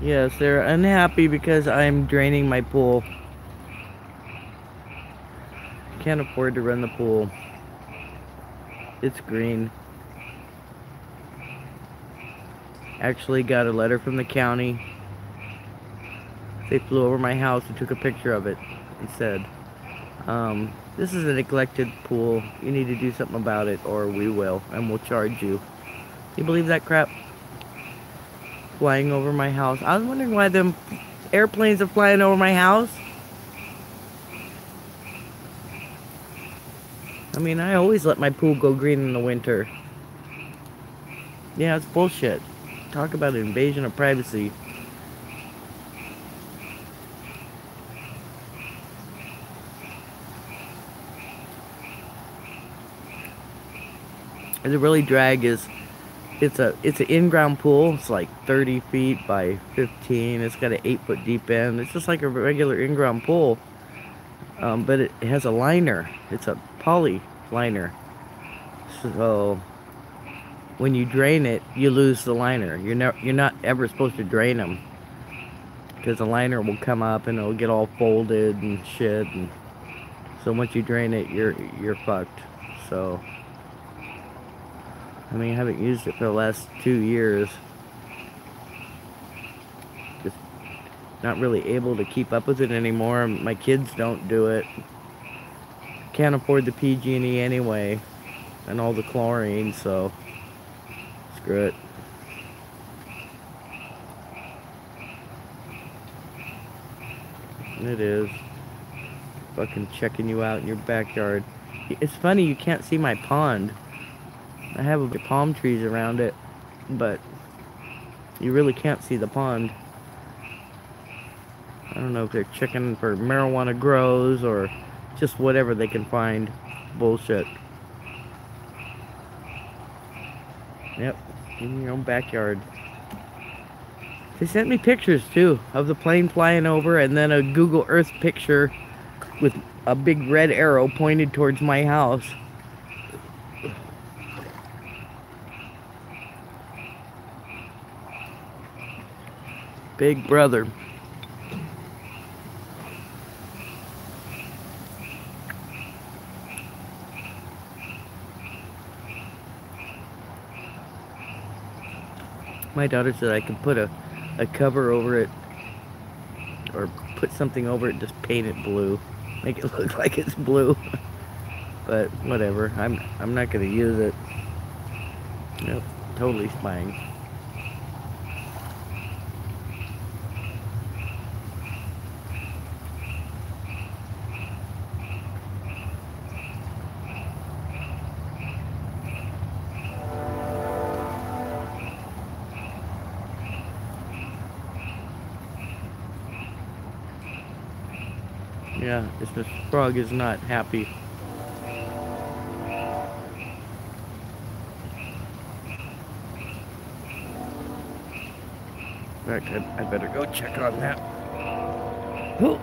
Yes, they're unhappy because I'm draining my pool. Can't afford to run the pool. It's green. Actually got a letter from the county. They flew over my house and took a picture of it and said, this is a neglected pool. You need to do something about it or we will, and we'll charge you. You believe that crap? Flying over my house. I was wondering why them airplanes are flying over my house. I mean, I always let my pool go green in the winter. Yeah, it's bullshit. Talk about an invasion of privacy. The really drag is it's an in-ground pool. It's like 30 feet by 15. It's got an 8-foot deep end. It's just like a regular in-ground pool, but it has a liner. It's a poly liner. So when you drain it, you lose the liner. You're not ever supposed to drain them because the liner will come up and it'll get all folded and shit. And so once you drain it, you're fucked. So. I mean, I haven't used it for the last 2 years. Just not really able to keep up with it anymore. My kids don't do it. Can't afford the PG&E anyway, and all the chlorine, so screw it. It is. Fucking checking you out in your backyard. It's funny, you can't see my pond. I have a bunch of palm trees around it, but you really can't see the pond. I don't know if they're checking for marijuana grows or just whatever they can find. Bullshit. Yep, in your own backyard. They sent me pictures too of the plane flying over and then a Google Earth picture with a big red arrow pointed towards my house. Big brother. My daughter said I could put a cover over it or put something over it, just paint it blue. Make it look like it's blue. But whatever. I'm not gonna use it. Nope, totally spying. Yeah, this frog is not happy. In fact, I better go check on that. Oh.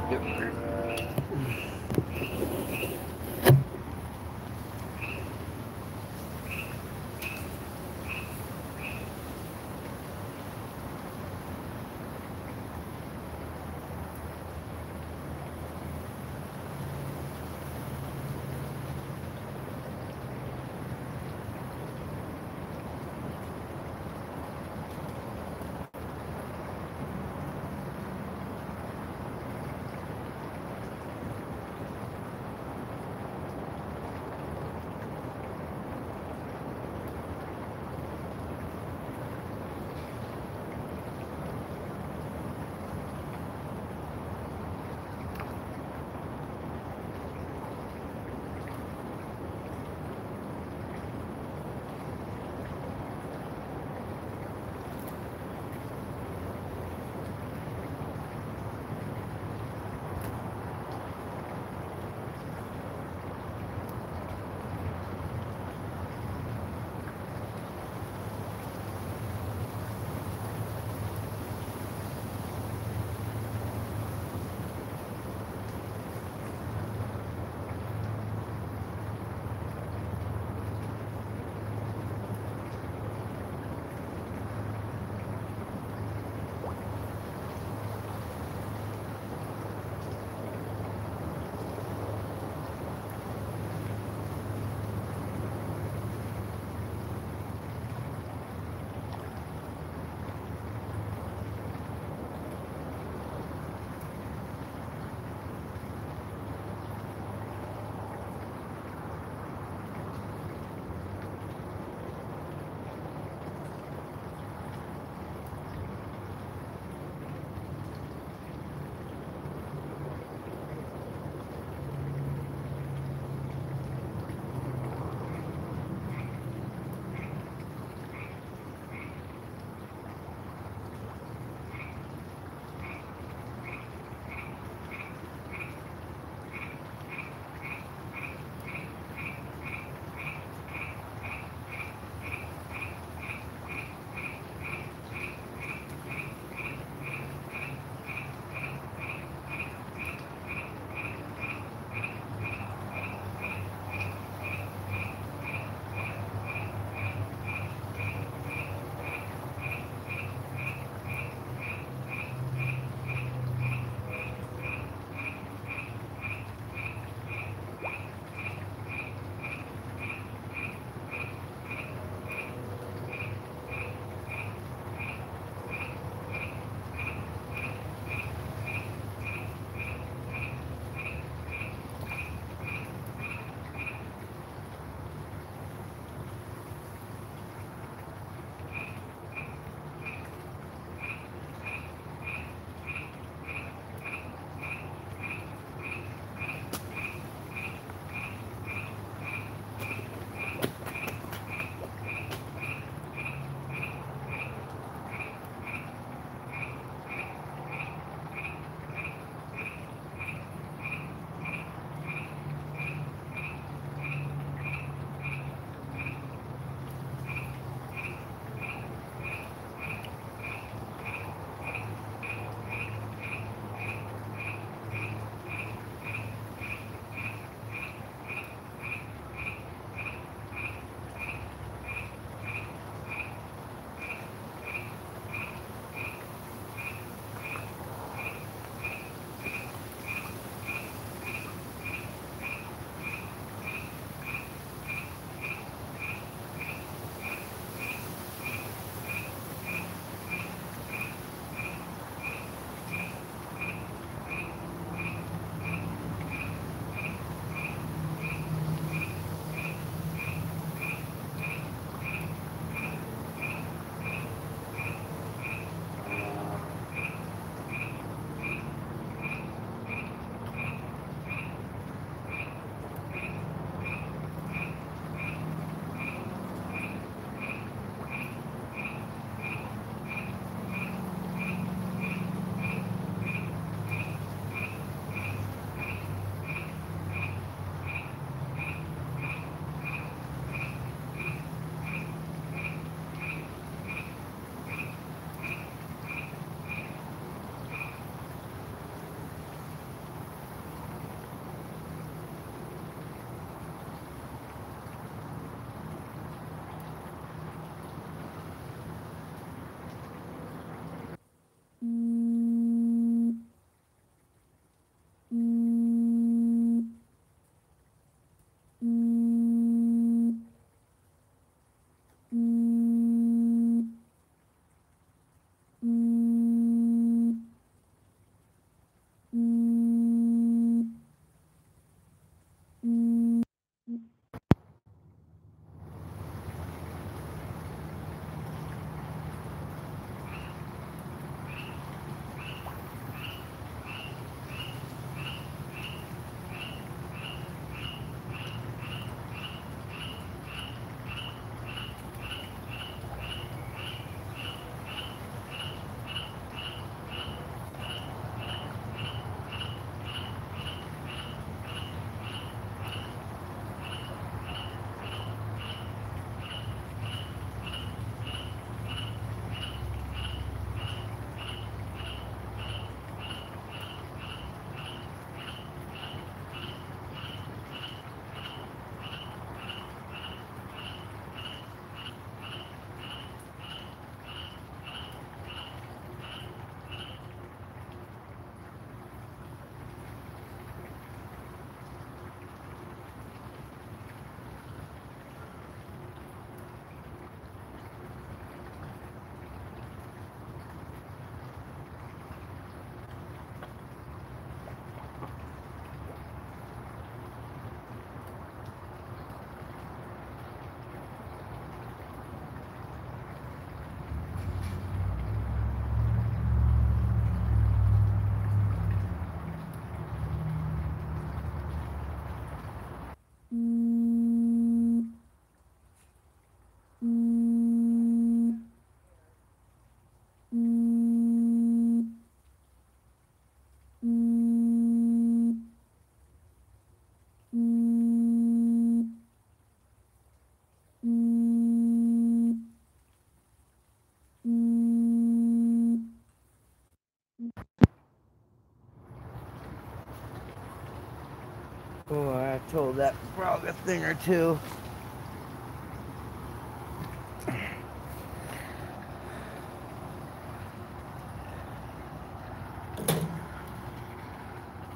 Oh, I told that frog a thing or two.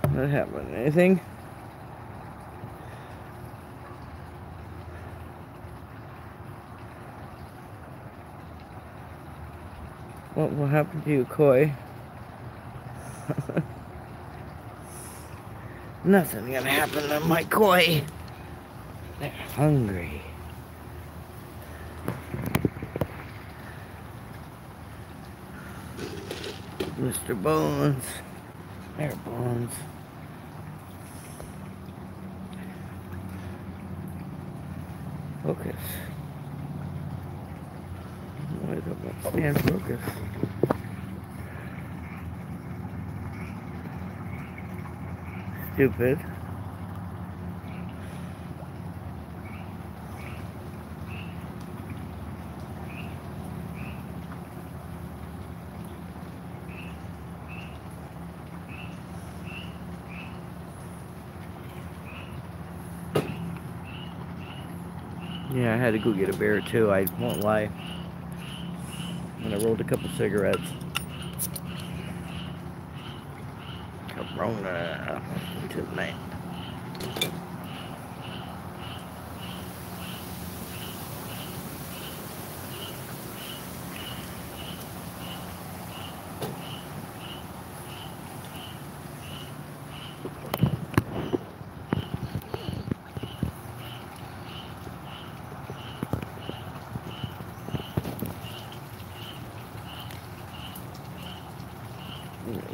What happened? Anything? What happened to you, Koi? Nothing gonna happen to my Koi. They're hungry. Mr. Bones. There, Bones. Focus. Why don't I stand focus? Stupid. Yeah, I had to go get a beer too, I won't lie. And I rolled a couple cigarettes. Corona tonight.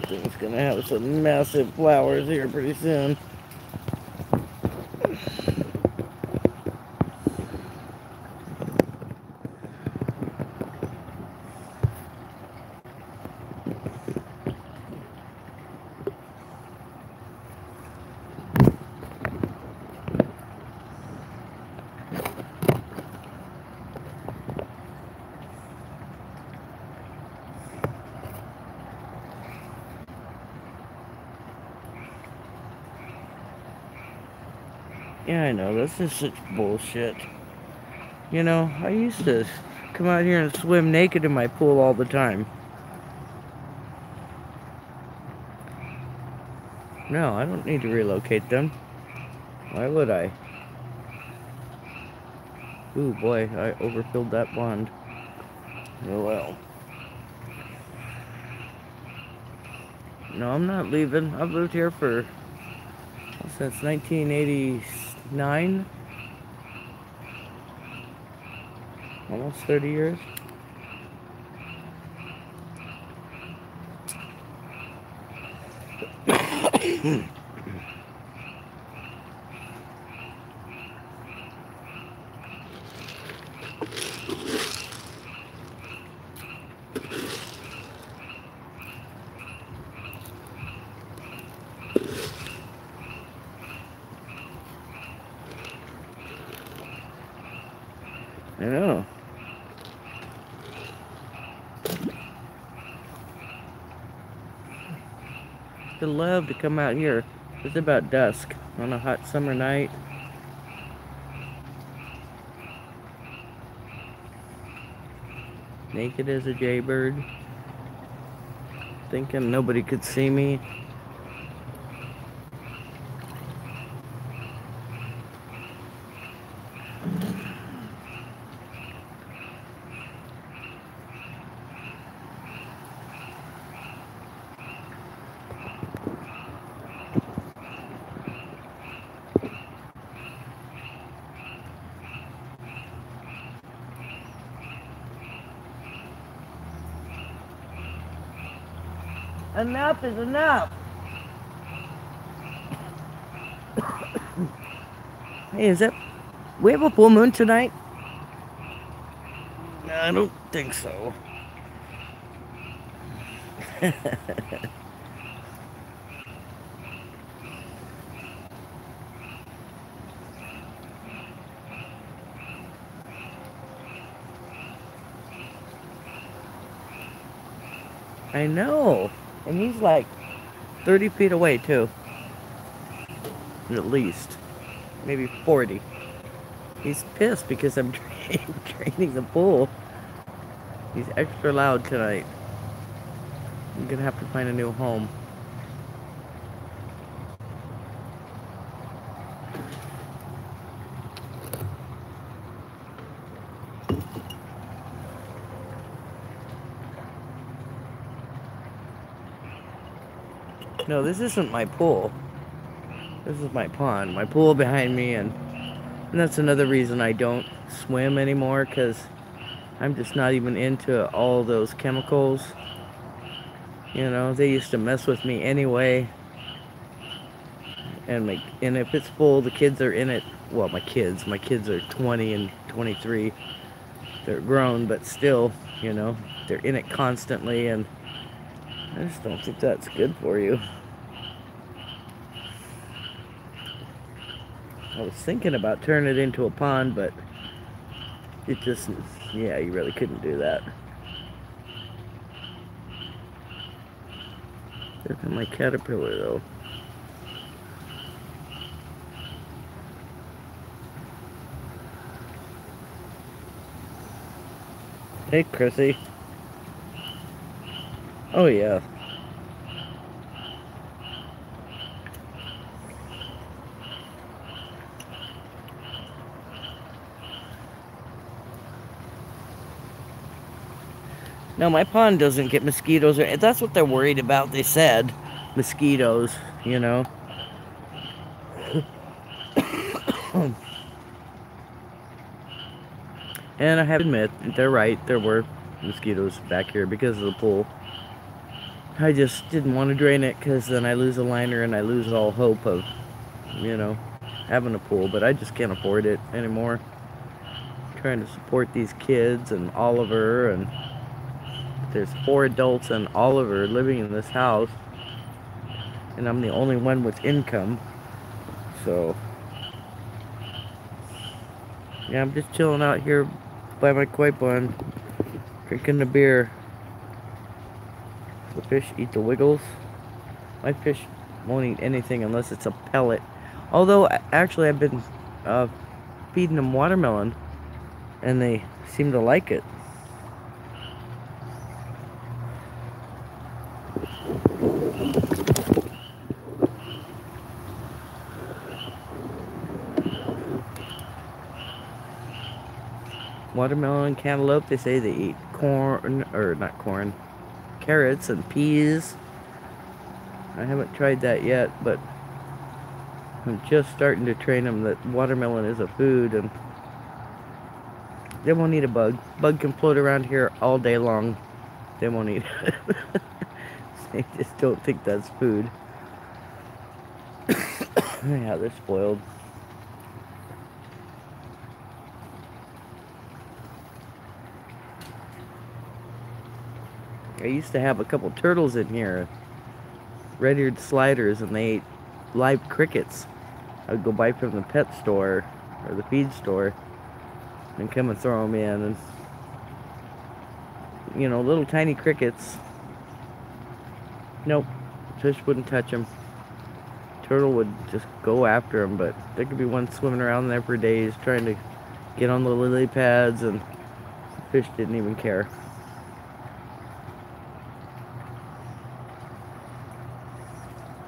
Thing's gonna have some massive flowers here pretty soon. Yeah, I know, this is such bullshit. You know, I used to come out here and swim naked in my pool all the time. No, I don't need to relocate them. Why would I? Ooh, boy, I overfilled that pond. Oh well. No, I'm not leaving. I've lived here for since 1989. Almost 30 years. I know. I love to come out here. It's about dusk on a hot summer night. Naked as a jaybird. Thinking nobody could see me. Enough is enough. Hey, we have a full moon tonight? No, I don't think so. I know. And he's like 30 feet away too. At least. Maybe 40. He's pissed because I'm draining the pool. He's extra loud tonight. I'm gonna have to find a new home. No, this isn't my pool. This is my pond. My pool behind me, and that's another reason I don't swim anymore, because I'm just not even into all those chemicals. You know, they used to mess with me anyway. And if it's full, the kids are in it. Well, my kids are 20 and 23. They're grown, but still, you know, they're in it constantly, and I just don't think that's good for you. I was thinking about turning it into a pond, but it just, yeah, you really couldn't do that. Look at my caterpillar, though. Hey, Chrissy. Oh, yeah. No, my pond doesn't get mosquitoes. That's what they're worried about, they said. Mosquitoes, you know. And I have to admit, they're right. There were mosquitoes back here because of the pool. I just didn't want to drain it because then I lose a liner and I lose all hope of, you know, having a pool. But I just can't afford it anymore. I'm trying to support these kids and Oliver, and there's 4 adults and Oliver living in this house, and I'm the only one with income. So yeah, I'm just chilling out here by my koi pond, drinking the beer. The fish eat the wiggles. My fish won't eat anything unless it's a pellet. Although, actually, I've been feeding them watermelon, and they seem to like it. Watermelon, cantaloupe, they say they eat corn, or not corn, carrots and peas. I haven't tried that yet, but I'm just starting to train them that watermelon is a food, and they won't eat a bug. Bug can float around here all day long. They won't eat it. They just don't think that's food. Yeah, they're spoiled. I used to have a couple turtles in here, red-eared sliders, and they ate live crickets. I would go buy from the pet store or the feed store and come and throw them in, and you know, little tiny crickets. Nope, fish wouldn't touch them. Turtle would just go after them, but there could be one swimming around there for days trying to get on the lily pads, and the fish didn't even care.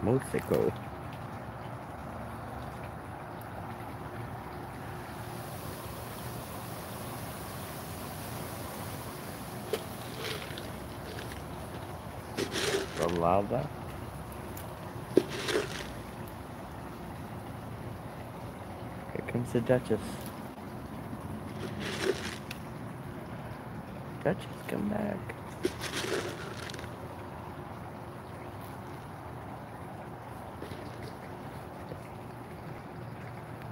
Mexico. The lava. Here comes the Duchess. Duchess, come back.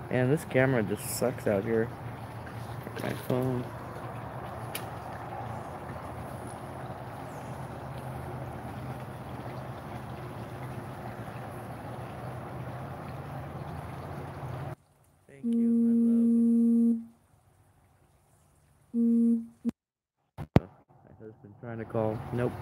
Man, this camera just sucks out here. My phone. Thank you, my love. My husband trying to call. Nope.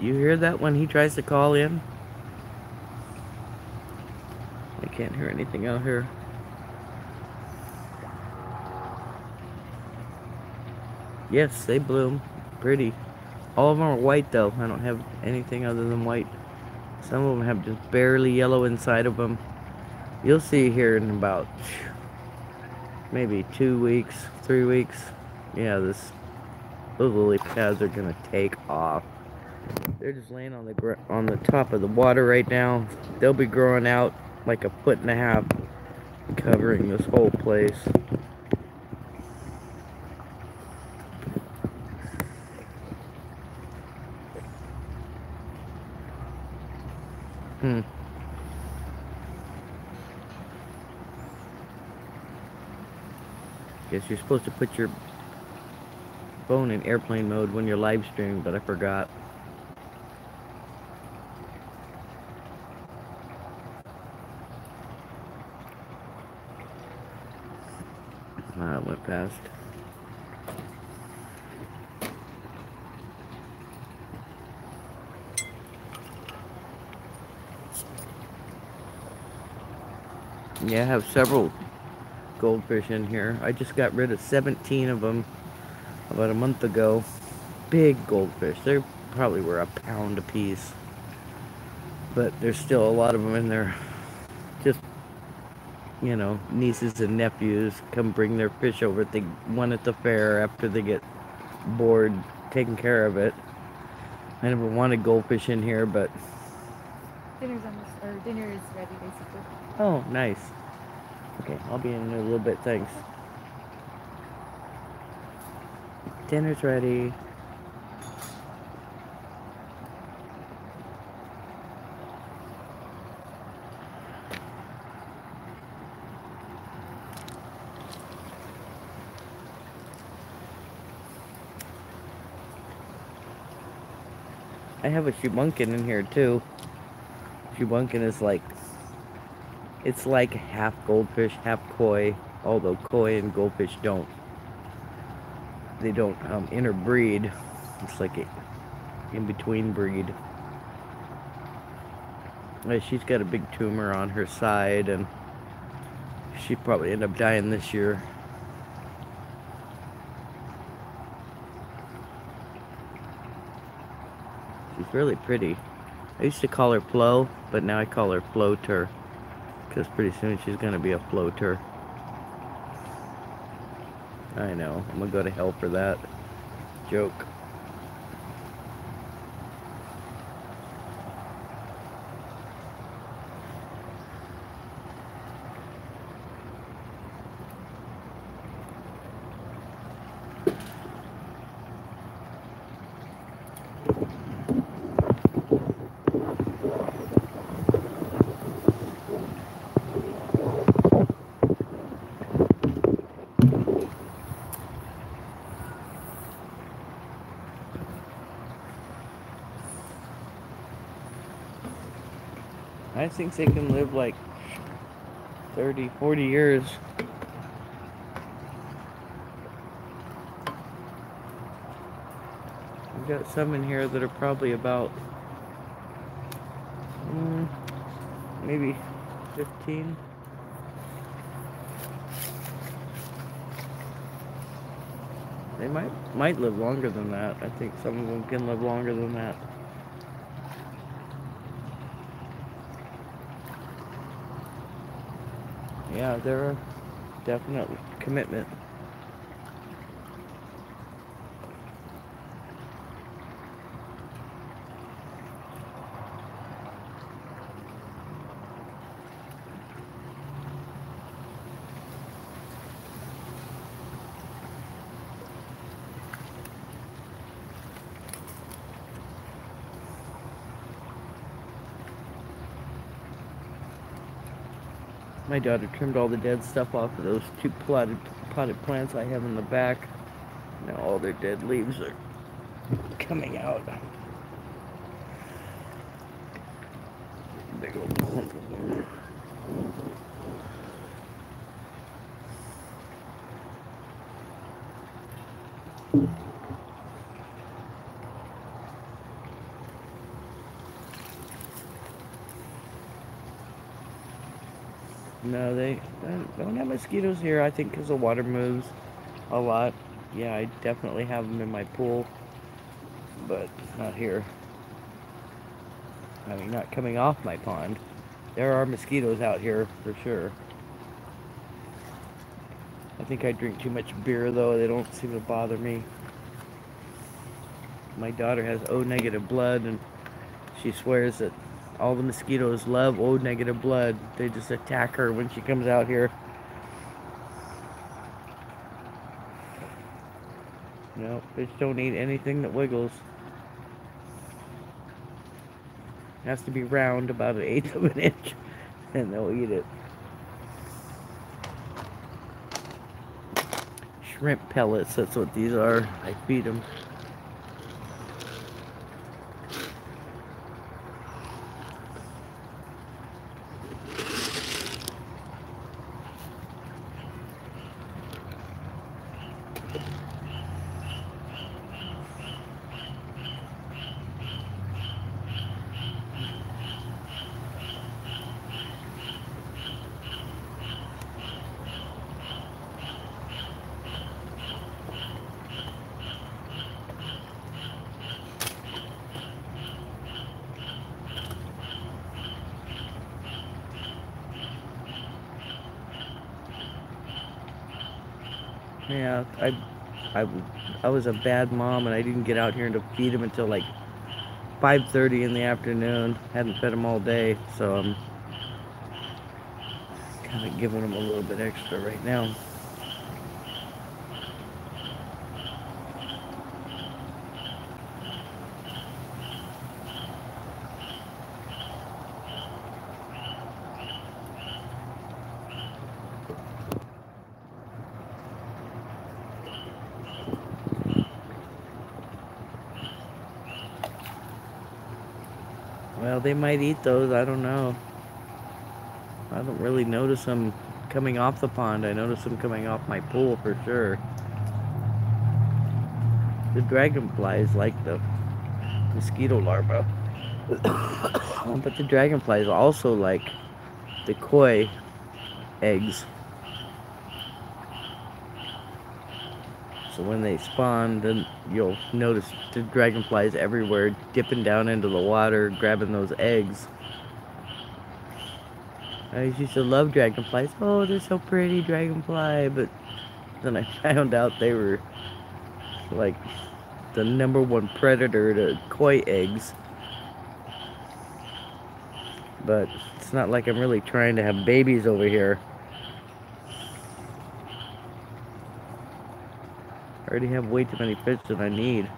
You hear that when he tries to call in? I can't hear anything out here. Yes, they bloom. Pretty. All of them are white though. I don't have anything other than white. Some of them have just barely yellow inside of them. You'll see here in about maybe 2 weeks, 3 weeks. Yeah, those lily pads are gonna take off. They're just laying on the top of the water right now. They'll be growing out like 1.5 feet, covering this whole place. Guess you're supposed to put your phone in airplane mode when you're live streaming, but I forgot. It went past. Yeah, I have several goldfish in here. I just got rid of 17 of them about a month ago. Big goldfish. They probably were a pound a piece. But there's still a lot of them in there. Just, you know, nieces and nephews come bring their fish over. They one at the fair after they get bored taking care of it. I never wanted goldfish in here, but dinner is ready basically. Oh, nice. Okay, I'll be in a little bit, thanks. Dinner's ready. I have a shubunkin in here too. Shubunkin is like, it's like half goldfish, half koi, although koi and goldfish they don't interbreed. It's like a in-between breed. She's got a big tumor on her side, and she'd probably end up dying this year. She's really pretty. I used to call her Flo, but now I call her Floater, because pretty soon she's gonna be a floater. I know, I'm gonna go to hell for that joke. I think they can live like 30, 40 years. We've got some in here that are probably about maybe 15. They might live longer than that. I think some of them can live longer than that. Yeah, they're a definite commitment. My daughter trimmed all the dead stuff off of those 2 potted plants I have in the back. Now all their dead leaves are coming out. Big old clump of them. No, they don't have mosquitoes here, I think because the water moves a lot. Yeah, I definitely have them in my pool, but not here. I mean, not coming off my pond. There are mosquitoes out here for sure. I think I drink too much beer though. They don't seem to bother me. My daughter has O negative blood, and she swears that all the mosquitoes love O negative blood. They just attack her when she comes out here. No, fish don't eat anything that wiggles. It has to be round, about 1/8 of an inch, and they'll eat it. Shrimp pellets, that's what these are. I feed them. Yeah, I was a bad mom, and I didn't get out here to feed them until like 5:30 in the afternoon. Hadn't fed them all day, so I'm kind of giving them a little bit extra right now. Well, they might eat those, I don't know. I don't really notice them coming off the pond. I notice them coming off my pool for sure. The dragonflies like the mosquito larvae. But the dragonflies also like the koi eggs. So when they spawn, then you'll notice the dragonflies everywhere, dipping down into the water, grabbing those eggs. I used to love dragonflies. Oh, they're so pretty, dragonfly. But then I found out they were like the #1 predator to koi eggs. But it's not like I'm really trying to have babies over here. I already have way too many fish than I need.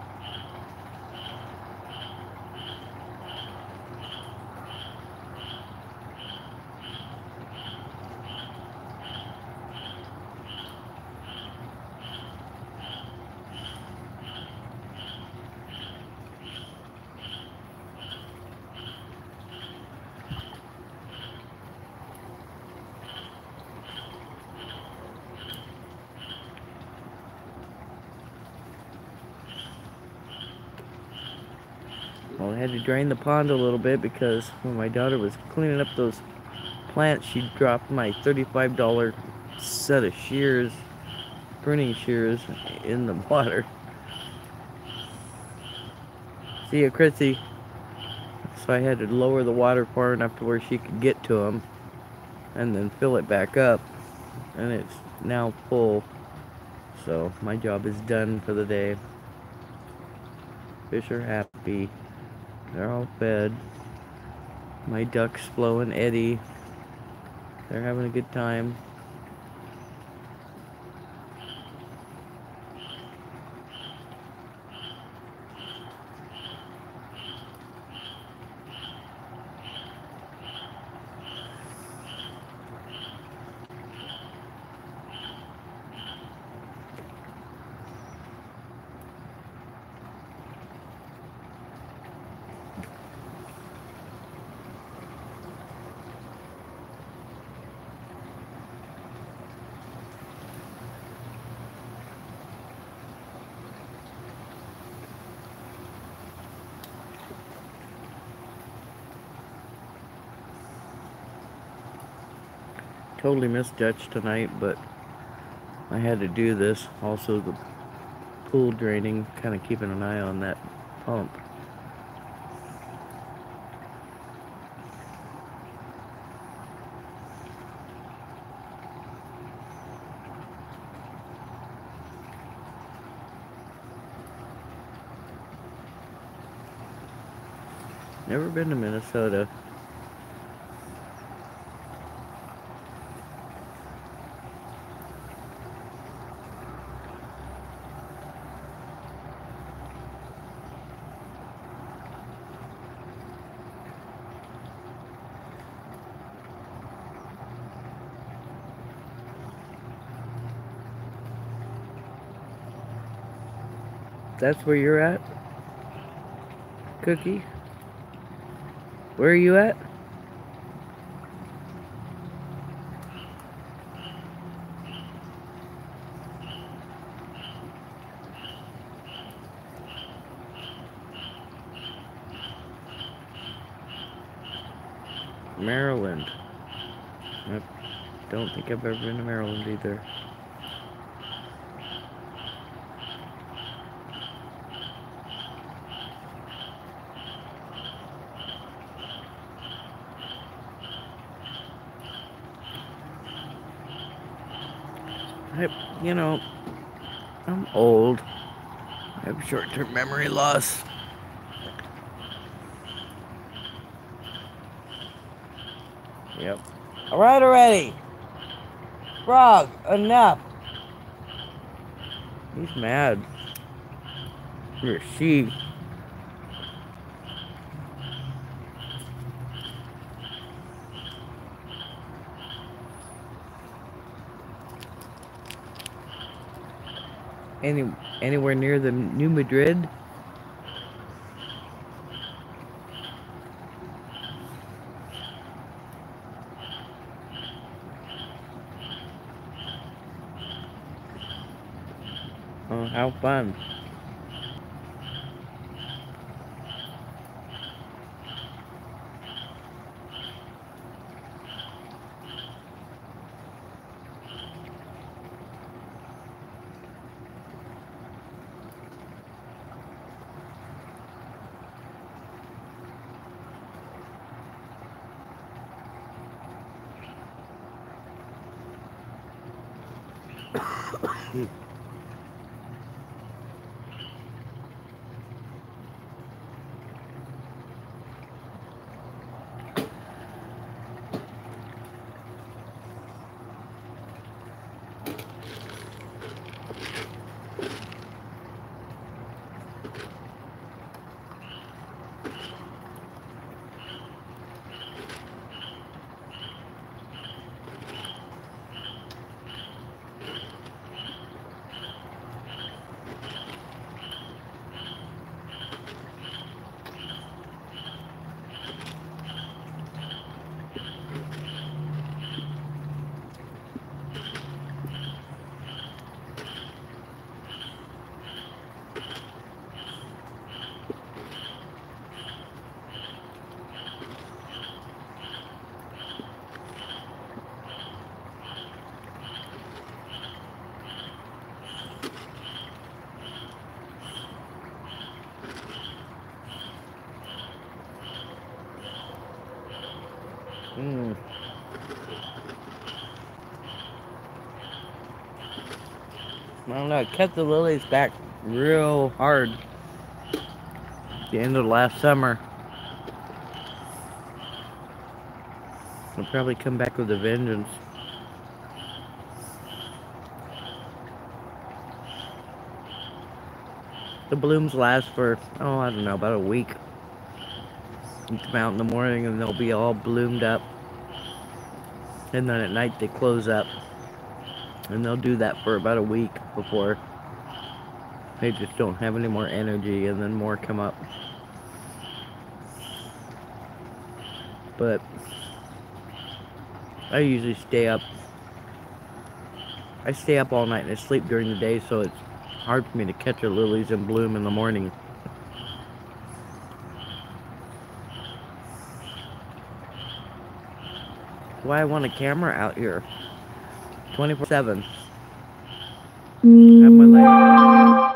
Well, I had to drain the pond a little bit because when my daughter was cleaning up those plants, she dropped my $35 set of shears, pruning shears, in the water. See ya, Chrissy. So I had to lower the water far enough to where she could get to them and then fill it back up. And it's now full. So my job is done for the day. Fish are happy. They're all fed. My ducks, Flo and Eddie, they're having a good time. totally misjudged tonight, but I had to do this. Also, the pool draining, kind of keeping an eye on that pump. Never been to Minnesota. That's where you're at? Cookie? Where are you at? Maryland. I don't think I've ever been to Maryland either. You know, I'm old. I have short-term memory loss. Yep. Alright already! Frog, enough! He's mad. You're a sheep. Anywhere near the New Madrid? Oh, how fun. I don't know, I cut the lilies back real hard at the end of last summer. I'll probably come back with a vengeance. The blooms last for, oh, I don't know, about a week. You come out in the morning and they'll be all bloomed up. And then at night they close up. And they'll do that for about a week before they just don't have any more energy, and then more come up. But I usually stay up. I stay up all night and I sleep during the day, so it's hard for me to catch the lilies in bloom in the morning. why I want a camera out here 24/7. I have my life.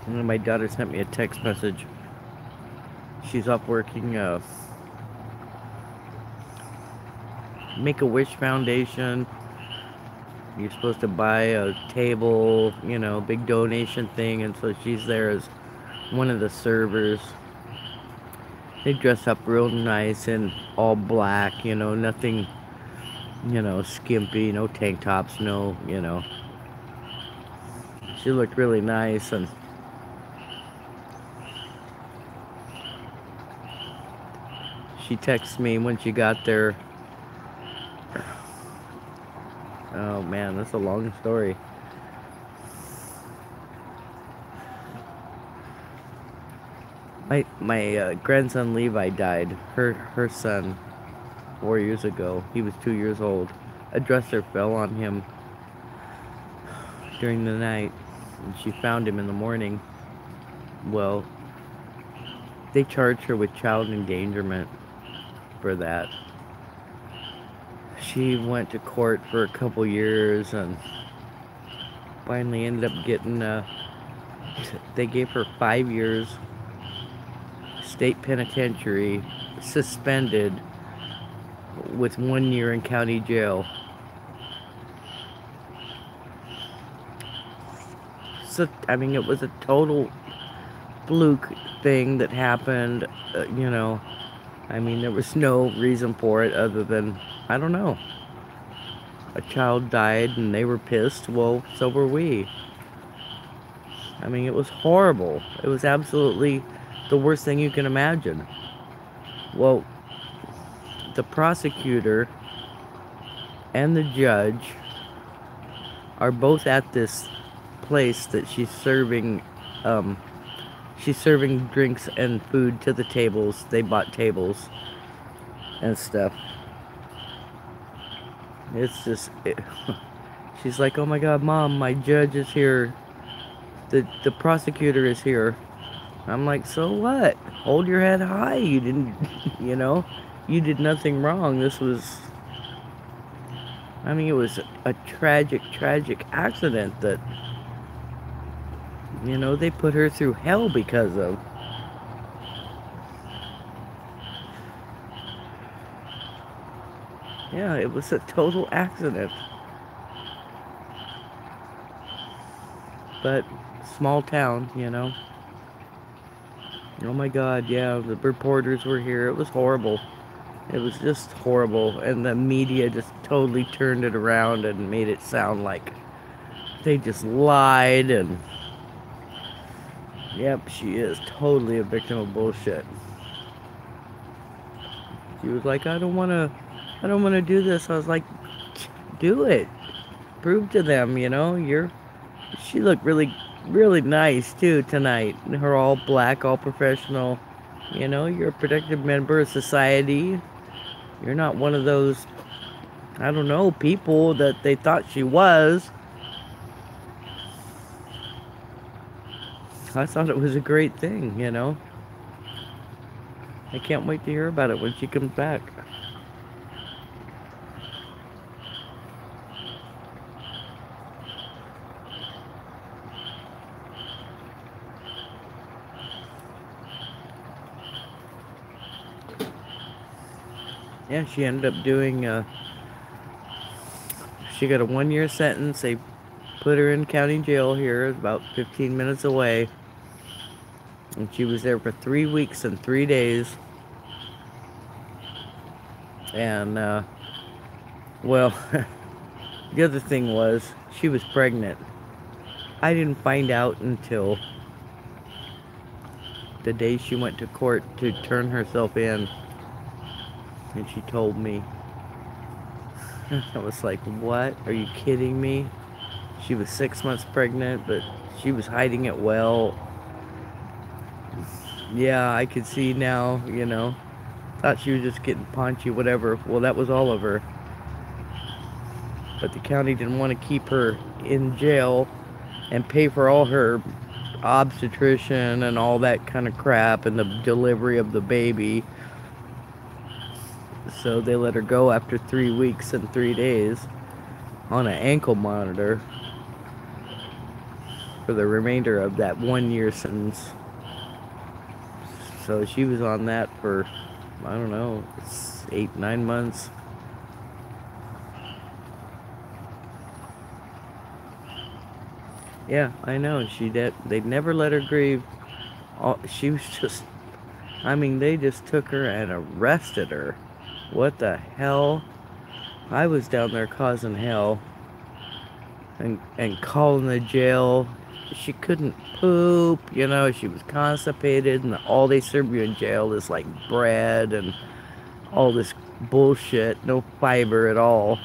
And then my daughter sent me a text message. She's off working Make-A-Wish Foundation. You're supposed to buy a table, you know, big donation thing, and so she's there as one of the servers. They dress up real nice in all black, you know, nothing, you know, skimpy, no tank tops, no, you know. She looked really nice, and she texted me when she got there. Oh man, that's a long story. My grandson Levi died. Her son, 4 years ago. He was 2 years old. A dresser fell on him during the night, and she found him in the morning. Well, they charged her with child endangerment for that. She went to court for a couple years and finally ended up getting they gave her 5 years state penitentiary, suspended, with 1 year in county jail. So I mean, it was a total fluke thing that happened, you know. I mean, there was no reason for it other than, I don't know, a child died and they were pissed. Well, so were we. I mean, it was horrible. It was absolutely the worst thing you can imagine. Well, the prosecutor and the judge are both at this place that she's serving drinks and food to the tables. They bought tables and stuff. It's just, she's like, oh my God, Mom, my judge is here. The prosecutor is here. I'm like, so what? Hold your head high. You didn't, you know, you did nothing wrong. This was, I mean, it was a tragic, tragic accident that, you know, they put her through hell because of. Yeah, it was a total accident. But small town, you know. Oh my God, yeah, the reporters were here. It was horrible. It was just horrible. And the media just totally turned it around and made it sound like they just lied. And yep, she is totally a victim of bullshit. She was like, I don't want to do this. I was like, do it. Prove to them, you know, she looked really, really nice too tonight. Her all black, all professional. You know, you're a protected member of society. You're not one of those, I don't know, people that they thought she was. I thought it was a great thing, you know. I can't wait to hear about it when she comes back. Yeah, she ended up doing, she got a 1-year sentence. They put her in county jail here, about 15 minutes away. And she was there for 3 weeks and 3 days. And, well, the other thing was, she was pregnant. I didn't find out until the day she went to court to turn herself in. And she told me. I was like, what? Are you kidding me? She was 6 months pregnant, but she was hiding it well. Yeah, I could see now, you know. thought she was just getting paunchy, whatever. Well, that was all of her. But the county didn't want to keep her in jail and pay for all her obstetrician and all that kind of crap and the delivery of the baby. So they let her go after 3 weeks and 3 days on an ankle monitor for the remainder of that 1 year sentence. So she was on that for, I don't know, 8, 9 months. Yeah, I know. They'd never let her grieve. She was just, I mean, they just took her and arrested her. What the hell? I was down there causing hell and calling the jail. She couldn't poop, you know, she was constipated, and all they serve you in jail is like bread and all this bullshit, no fiber at all.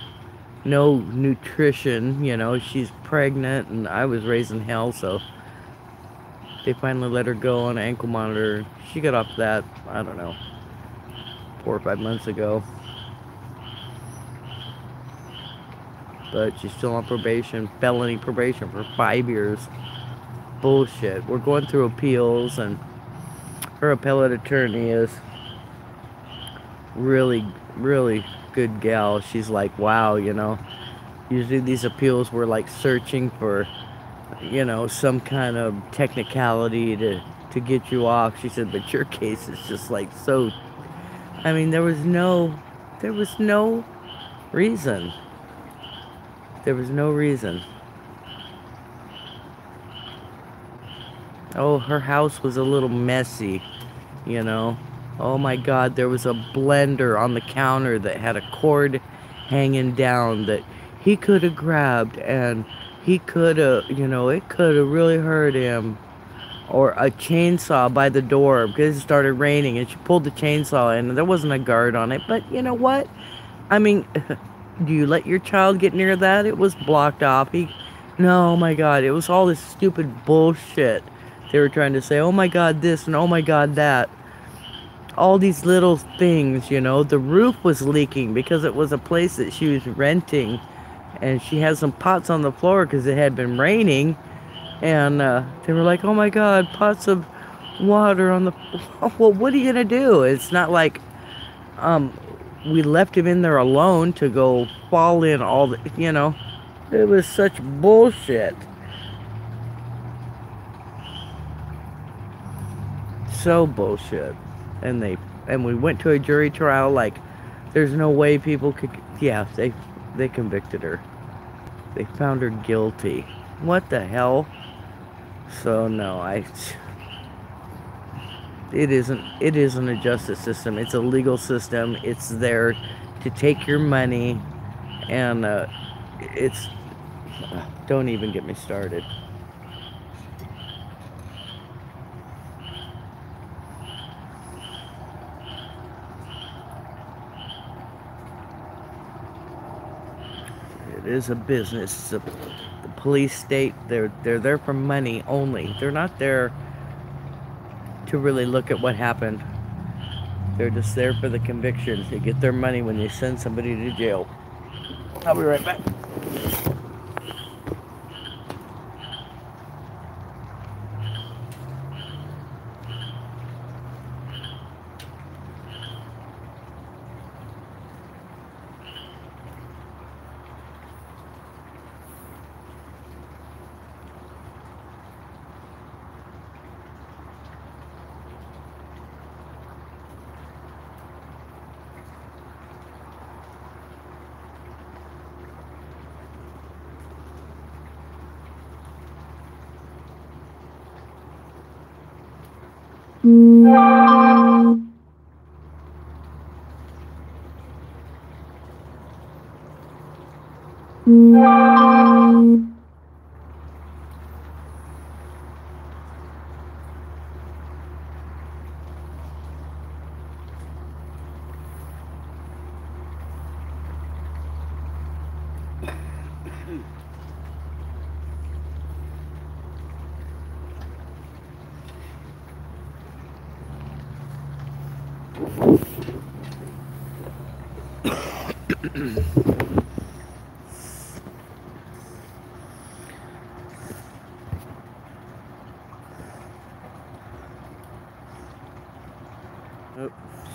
No nutrition, you know. She's pregnant, and I was raising hell, so they finally let her go on an ankle monitor. She got off that, I don't know, 4 or 5 months ago. But she's still on probation, felony probation for 5 years. Bullshit. We're going through appeals, and her appellate attorney is really, really good gal. She's like, wow, you know, usually these appeals were like searching for, you know, some kind of technicality to get you off. She said, but your case is just like so, I mean, there was no reason. There was no reason. Oh, her house was a little messy, you know. Oh my God, there was a blender on the counter that had a cord hanging down that he could have grabbed, and he could have, you know, it could have really hurt him. Or a chainsaw by the door because it started raining, and she pulled the chainsaw in, and there wasn't a guard on it. But you know what? I mean, do you let your child get near that? It was blocked off. No, oh my God, it was all this stupid bullshit. They were trying to say, oh my God, this, and oh my God, that. All these little things, you know. The roof was leaking because it was a place that she was renting, and she had some pots on the floor because it had been raining, and they were like, oh my God, pots of water on the floor. Well, what are you gonna do? It's not like we left him in there alone to go fall in all the, you know. It was such bullshit. So bullshit. And we went to a jury trial. Like, there's no way people could. Yeah, they convicted her. They found her guilty. What the hell? So no, it isn't a justice system. It's a legal system. It's there to take your money, and don't even get me started. It is a business. The police state, they're there for money only. They're not there to really look at what happened. They're just there for the conviction. They get their money when they send somebody to jail. I'll be right back. Oh,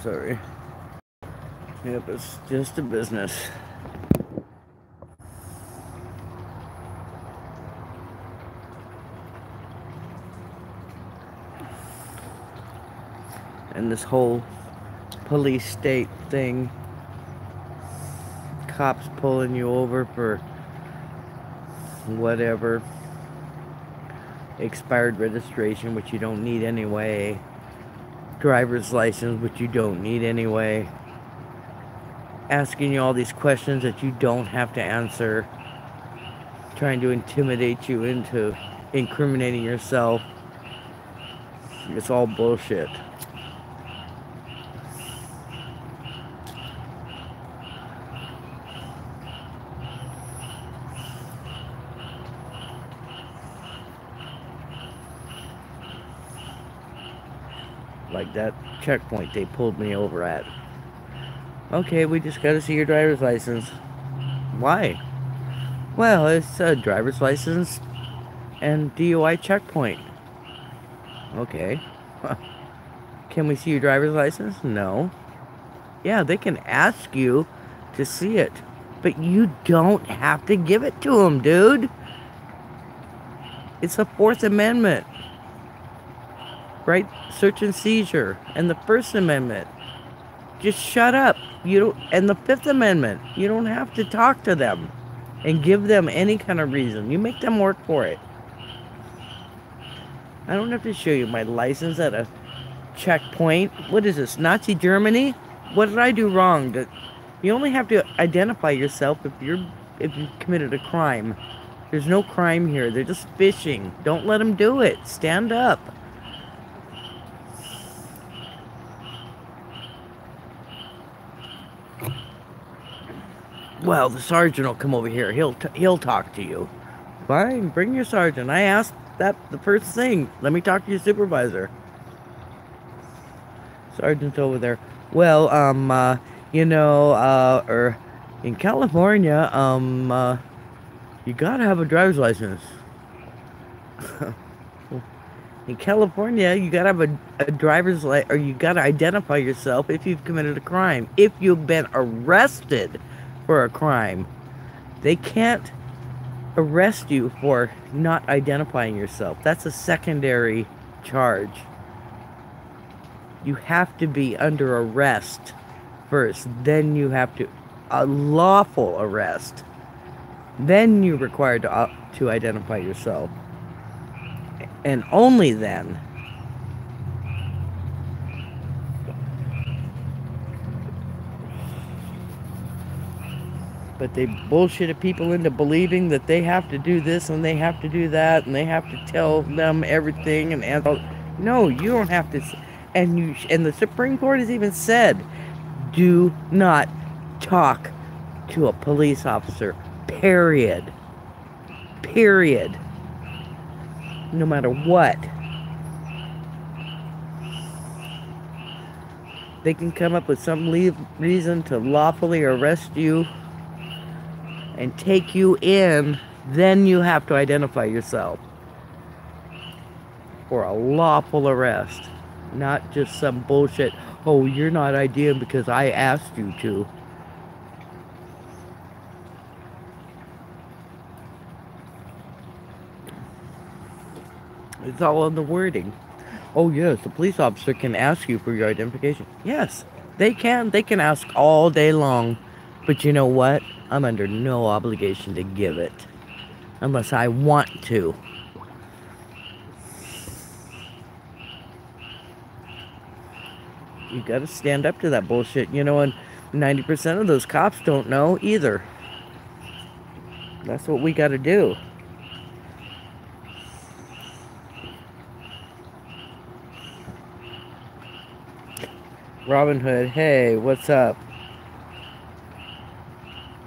sorry. Yep, it's just a business. And this whole police state thing, cops pulling you over for whatever, expired registration, which you don't need anyway, driver's license, which you don't need anyway, asking you all these questions that you don't have to answer, trying to intimidate you into incriminating yourself. It's all bullshit. Like that checkpoint they pulled me over at. Okay, we just gotta see your driver's license. Why? Well, it's a driver's license and DUI checkpoint. Okay. Can we see your driver's license? No. Yeah, they can ask you to see it, but you don't have to give it to them, dude. It's the Fourth Amendment. Right? Search and seizure. And the First Amendment. Just shut up. You don't, and the Fifth Amendment. You don't have to talk to them and give them any kind of reason. You make them work for it. I don't have to show you my license at a checkpoint. What is this, Nazi Germany? What did I do wrong? You only have to identify yourself if you've committed a crime. There's no crime here. They're just fishing. Don't let them do it. Stand up. Well, the sergeant will come over here. He'll talk to you. Fine, bring your sergeant. I asked that the first thing. Let me talk to your supervisor. Sergeant's over there. Well, you know, in California, you gotta have a driver's license. In California, you gotta have a driver's license, or you gotta identify yourself if you've committed a crime. If you've been arrested for a crime, they can't arrest you for not identifying yourself. That's a secondary charge. You have to be under arrest first. Then you have to, a lawful arrest. Then you're required to identify yourself. And only then. But they bullshitted people into believing that they have to do this and they have to do that and they have to tell them everything and no, you don't have to. And the Supreme Court has even said, do not talk to a police officer. Period. Period. No matter what. They can come up with some reason to lawfully arrest you and take you in, then you have to identify yourself for a lawful arrest, not just some bullshit, oh, you're not IDing because I asked you to. It's all in the wording. Oh yes, the police officer can ask you for your identification. Yes, they can. They can ask all day long. But you know what? I'm under no obligation to give it. Unless I want to. You gotta stand up to that bullshit. You know, and 90% of those cops don't know either. That's what we gotta do. Robin Hood, hey, what's up?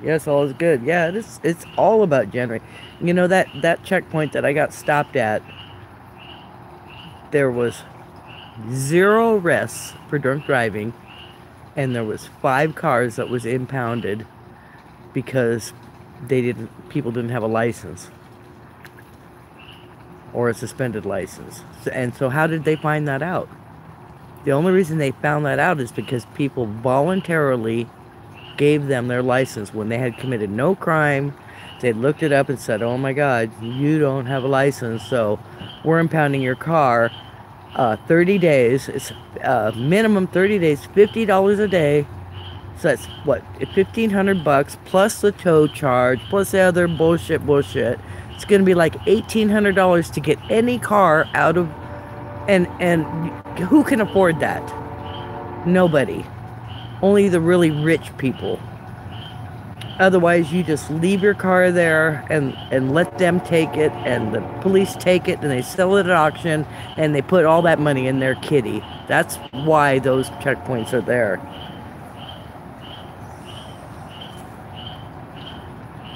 Yes, all is good. Yeah, it's all about generating. You know, that checkpoint that I got stopped at, there was 0 arrests for drunk driving and there was 5 cars that was impounded because people didn't have a license or a suspended license. And so how did they find that out? The only reason they found that out is because people voluntarily gave them their license when they had committed no crime. They looked it up and said, oh my God, you don't have a license, so we're impounding your car. 30 days, it's minimum 30 days, $50 a day. So that's what, $1,500 plus the tow charge, plus the other bullshit. It's gonna be like $1,800 to get any car out of, and who can afford that? Nobody. Only the really rich people. Otherwise, you just leave your car there and let them take it, and the police take it, and they sell it at auction, and they put all that money in their kitty. That's why those checkpoints are there.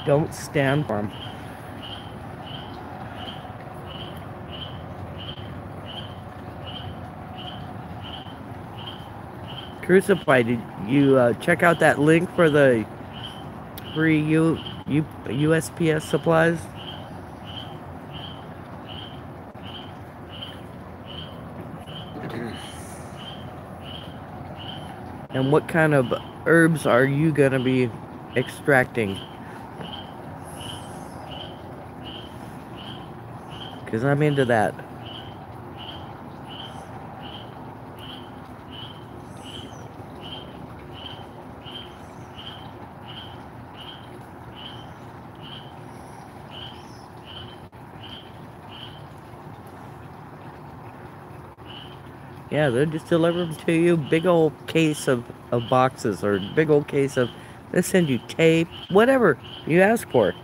Don't stand for them. Crucified, did you check out that link for the free USPS supplies? And what kind of herbs are you gonna be extracting? Because I'm into that. Yeah, they'll just deliver them to you. Big old case of boxes, or big old case of, they'll send you tape, whatever you ask for.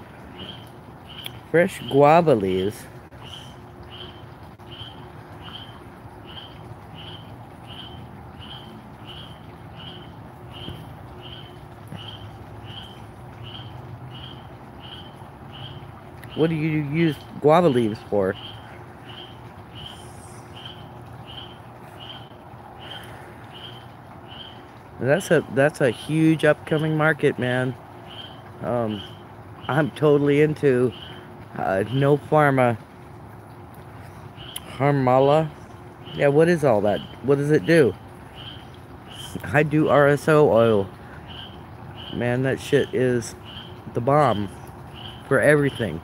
Fresh guava leaves. What do you use guava leaves for? That's a huge upcoming market, man. I'm totally into no pharma. Harmala. Yeah, what is all that? What does it do? I do RSO oil. Man, that shit is the bomb for everything.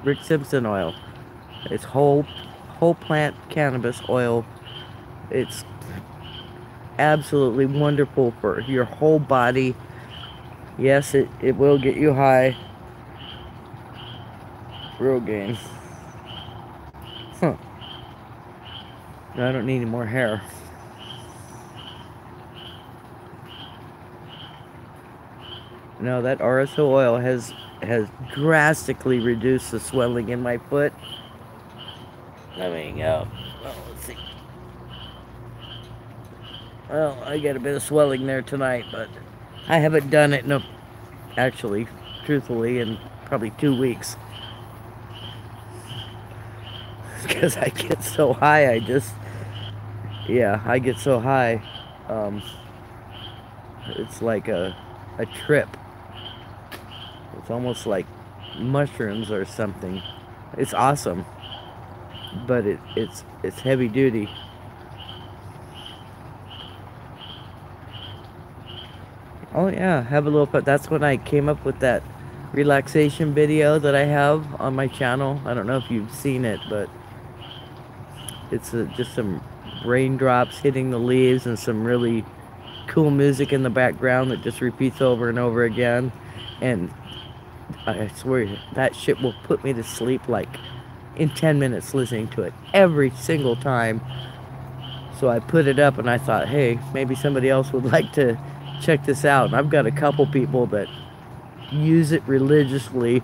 Rick Simpson oil. It's whole plant cannabis oil. It's absolutely wonderful for your whole body. Yes, it will get you high. Real game. Huh. I don't need any more hair. No, that RSO oil has drastically reduced the swelling in my foot. Let me go. Well, let's see. Well, I got a bit of swelling there tonight, but I haven't done it actually, truthfully, in probably 2 weeks. Because I get so high, I get so high. It's like a trip. It's almost like mushrooms or something. It's awesome, but it's heavy duty. Oh yeah, have a little fun. That's when I came up with that relaxation video that I have on my channel. I don't know if you've seen it, but it's just some raindrops hitting the leaves and some really cool music in the background that just repeats over and over again. And I swear that shit will put me to sleep like in 10 minutes listening to it every single time. So I put it up and I thought, hey, maybe somebody else would like to check this out. And I've got a couple people that use it religiously.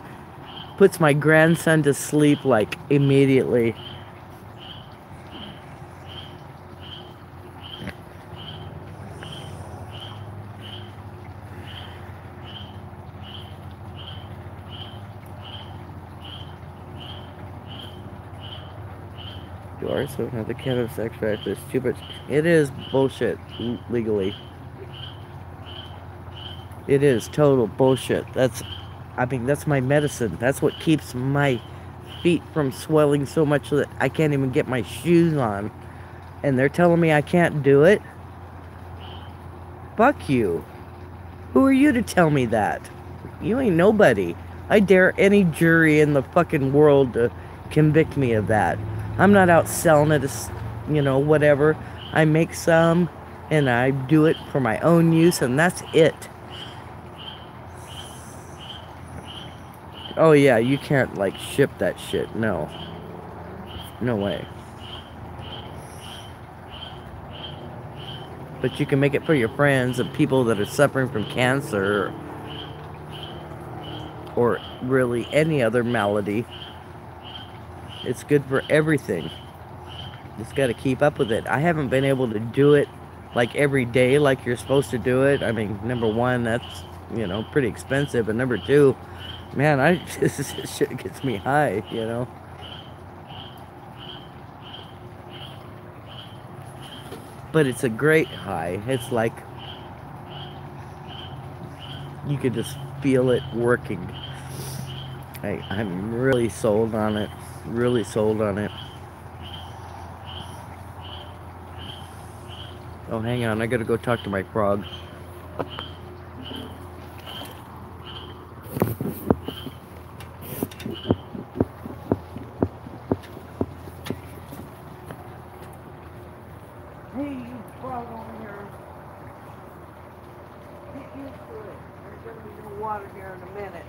Puts my grandson to sleep like immediately. Do are, so another cannabis extract is too much. It is bullshit legally. It is total bullshit. I mean, that's my medicine. That's what keeps my feet from swelling so much that I can't even get my shoes on. And they're telling me I can't do it? Fuck you. Who are you to tell me that? You ain't nobody. I dare any jury in the fucking world to convict me of that. I'm not out selling it as, you know, whatever. I make some, and I do it for my own use, and that's it. Oh yeah, you can't, like, ship that shit. No. No way. But you can make it for your friends and people that are suffering from cancer or really any other malady. It's good for everything. Just got to keep up with it. I haven't been able to do it like every day like you're supposed to do it. I mean, number one, that's, you know, pretty expensive. And number two, man, this shit gets me high, you know. But it's a great high. It's like you could just feel it working. I'm really sold on it. Really sold on it. Oh, hang on. I gotta go talk to my frog. Hey, you frog over here. Get used to it. There's gonna be no water here in a minute.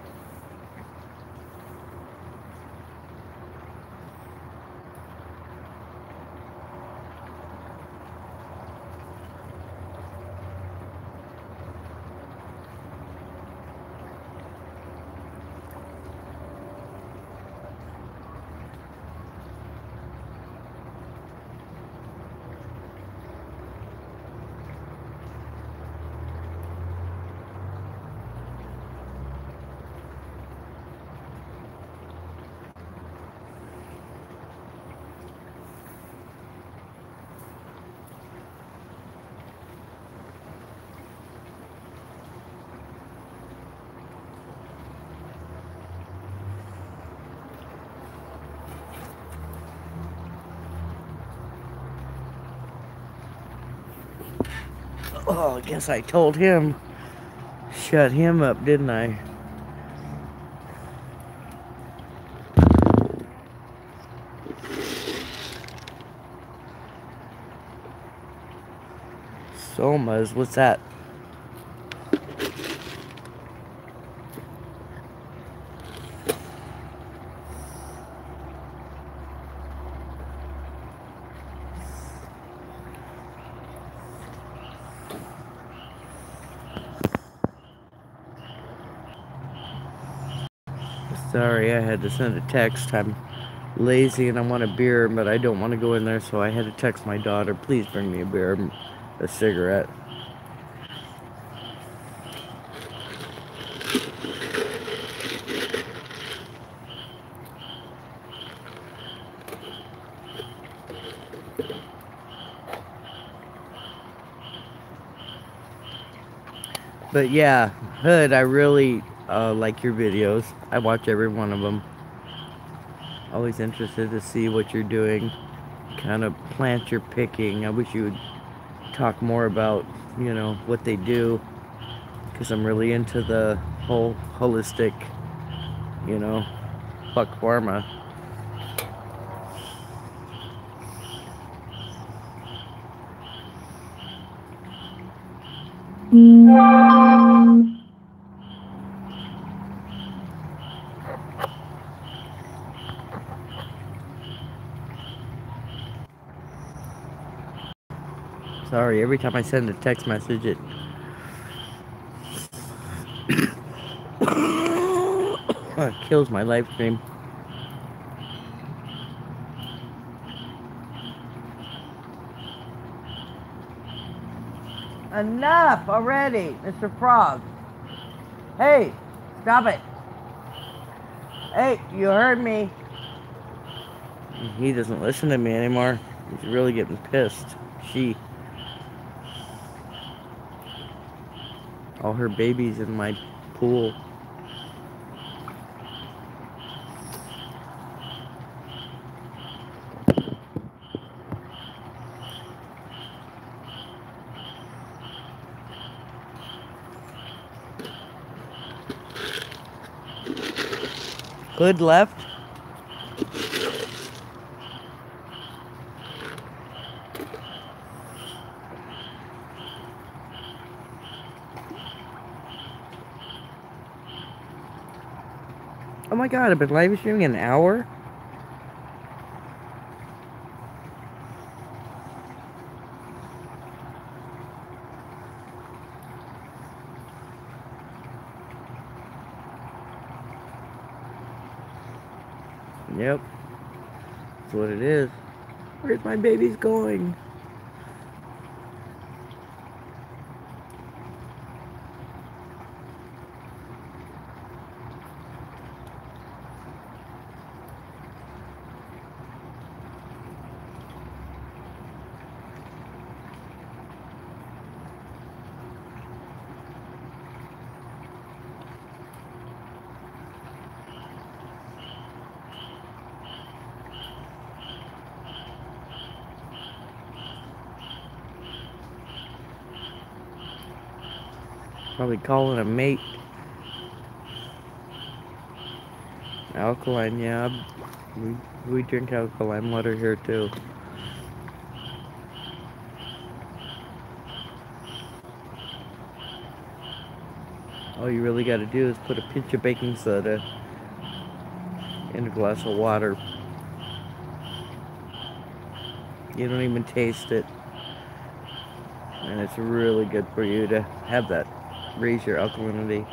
Oh, I guess I told him. Shut him up, didn't I? Somas, what's that? Sorry, I had to send a text. I'm lazy and I want a beer, but I don't want to go in there, so I had to text my daughter, please bring me a beer, a cigarette. But yeah, Hood, I really like your videos. I watch every one of them. Always interested to see what you're doing, kind of plant you're picking. I wish you would talk more about, you know, what they do, because I'm really into the whole holistic, you know, fuck pharma. Sorry, every time I send a text message, it kills my live stream. Enough already, Mr. Frog. Hey, stop it. Hey, you heard me. He doesn't listen to me anymore. He's really getting pissed. She. All her babies in my pool. Hood left. Oh my god, I've been live streaming an hour? Yep. That's what it is. Where's my babies going? Probably calling a mate. Alkaline, yeah. We drink alkaline water here too. All you really got to do is put a pinch of baking soda in a glass of water. You don't even taste it. And it's really good for you to have that. Raise your alkalinity.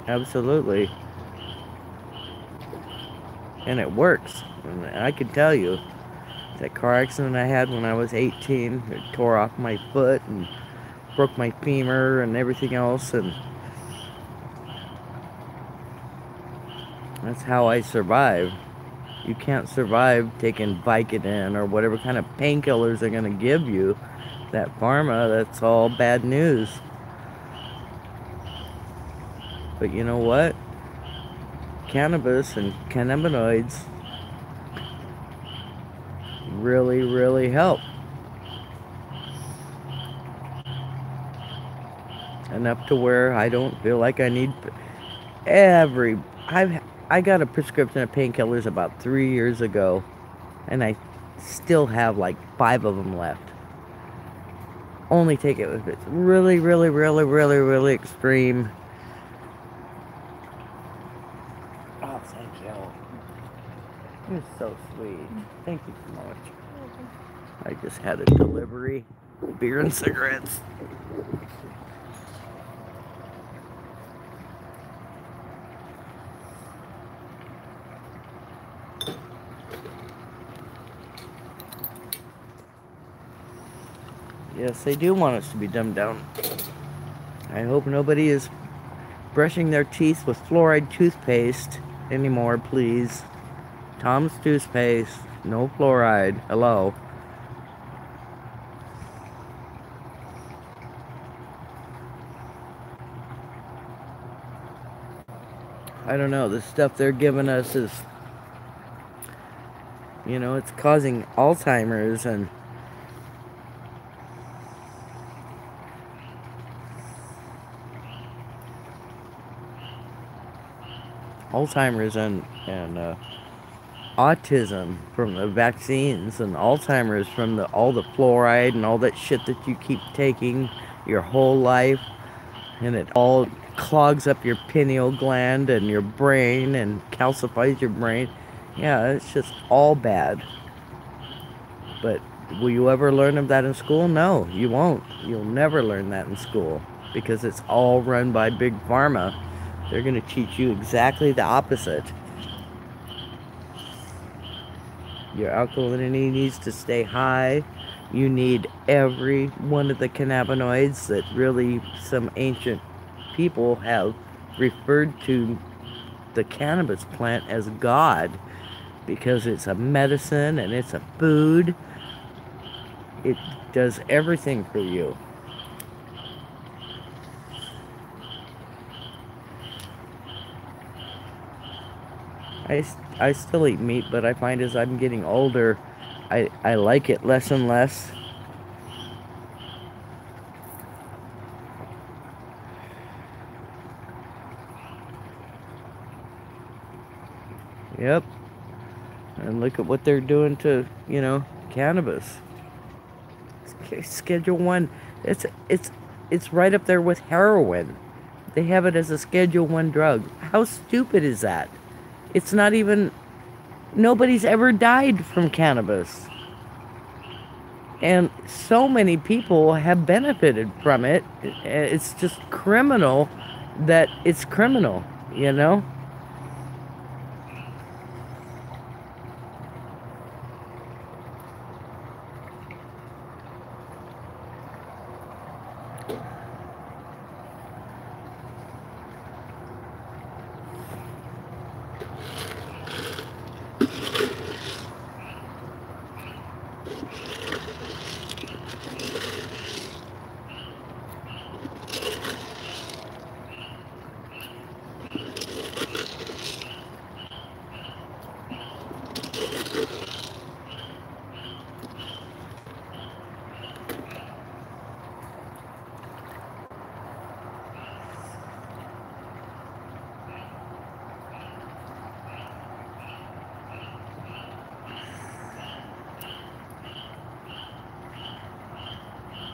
Absolutely. And it works. And I can tell you, that car accident I had when I was 18, it tore off my foot and broke my femur and everything else, and that's how I survived. You can't survive taking Vicodin or whatever kind of painkillers they're going to give you. That pharma, that's all bad news. But you know what? Cannabis and cannabinoids really, really help. Enough to where I don't feel like I need I got a prescription of painkillers about 3 years ago, and I still have like 5 of them left. Only take it if it's really, really, really, really, really extreme. Oh, thank you. You're so sweet. Thank you so much. I just had a delivery. Beer and cigarettes. Yes, they do want us to be dumbed down. I hope nobody is brushing their teeth with fluoride toothpaste anymore, please. Tom's toothpaste, no fluoride. Hello. I don't know, the stuff they're giving us is, you know, it's causing Alzheimer's and autism from the vaccines, and Alzheimer's from all the fluoride and all that shit that you keep taking your whole life, and it all clogs up your pineal gland and your brain and calcifies your brain. Yeah, it's just all bad. But will you ever learn of that in school? No, you won't. You'll never learn that in school because it's all run by Big Pharma. They're going to teach you exactly the opposite. Your alkalinity needs to stay high. You need every one of the cannabinoids that really some ancient people have referred to the cannabis plant as God because it's a medicine and it's a food. It does everything for you. I still eat meat, but I find as I'm getting older, I like it less and less. Yep. And look at what they're doing to, you know, cannabis. Schedule 1. It's right up there with heroin. They have it as a Schedule 1 drug. How stupid is that? It's not even... Nobody's ever died from cannabis. And so many people have benefited from it. It's just criminal that it's criminal, you know?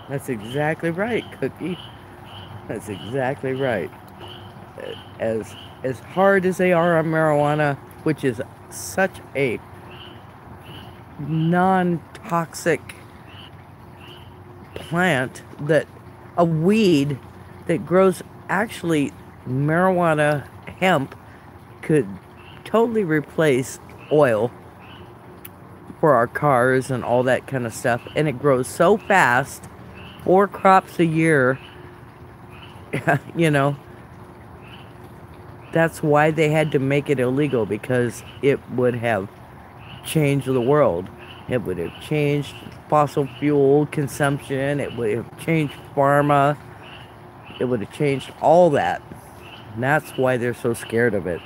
That's exactly right, Cookie. That's exactly right. As hard as they are on marijuana, which is such a non-toxic plant, that a weed that grows, actually marijuana hemp could totally replace oil for our cars and all that kind of stuff, and it grows so fast, 4 crops a year. You know, that's why they had to make it illegal, because it would have changed the world. It would have changed fossil fuel consumption. It would have changed pharma. It would have changed all that. And that's why they're so scared of it.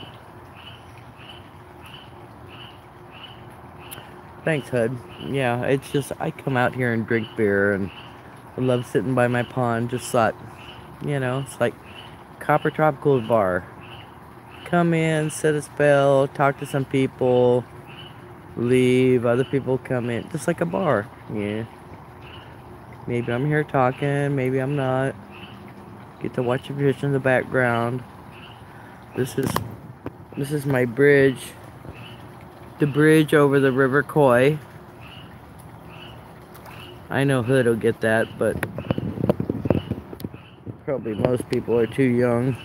Thanks, Hud. Yeah, it's just, I come out here and drink beer, and I love sitting by my pond. Just thought, you know, it's like Copper Tropical Bar. Come in, sit a spell, talk to some people, leave, other people come in, just like a bar. Yeah. Maybe I'm here talking, maybe I'm not. Get to watch a fish in the background. This is my bridge. The bridge over the River Coy. I know Hood will get that, but probably most people are too young.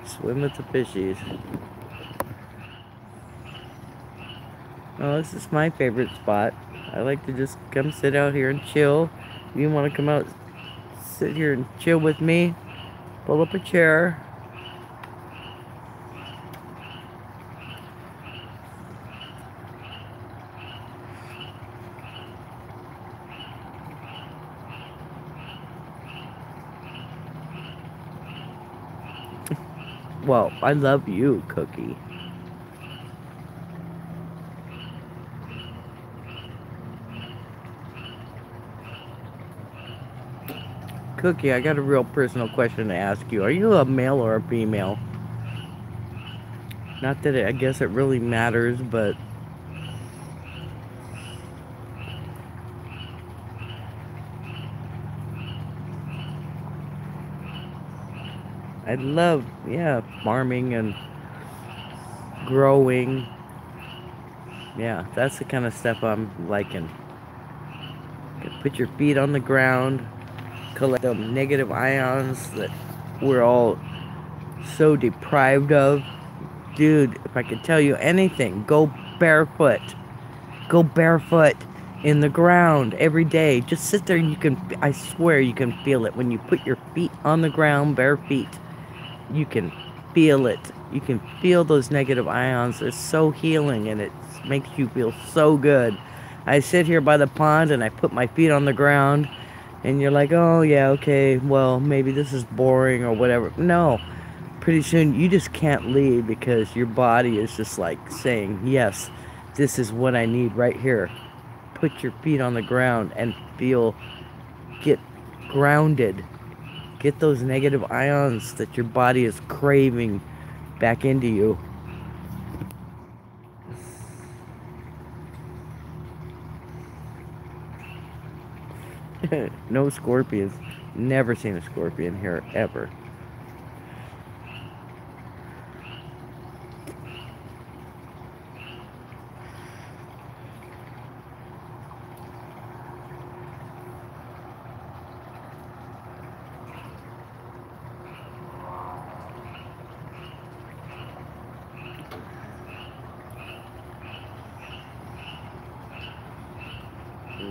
Swim with the fishies. Oh, this is my favorite spot. I like to just come sit out here and chill. If you want to come out, sit here and chill with me, pull up a chair. Well, I love you, Cookie. Cookie, I got a real personal question to ask you. Are you a male or a female? Not that I guess it really matters, but I love, yeah, farming and growing. Yeah, that's the kind of stuff I'm liking. Put your feet on the ground, collect them negative ions that we're all so deprived of. Dude, if I could tell you anything, go barefoot. Go barefoot. in the ground every day. Just sit there and you can, I swear you can feel it. When you put your feet on the ground, bare feet, you can feel it. You can feel those negative ions. It's so healing and it makes you feel so good. I sit here by the pond and I put my feet on the ground and you're like, oh yeah, okay, well, maybe this is boring or whatever. No, pretty soon you just can't leave because your body is just like saying, yes, this is what I need right here. Put your feet on the ground and get grounded. Get those negative ions that your body is craving back into you. No scorpions. Never seen a scorpion here, ever.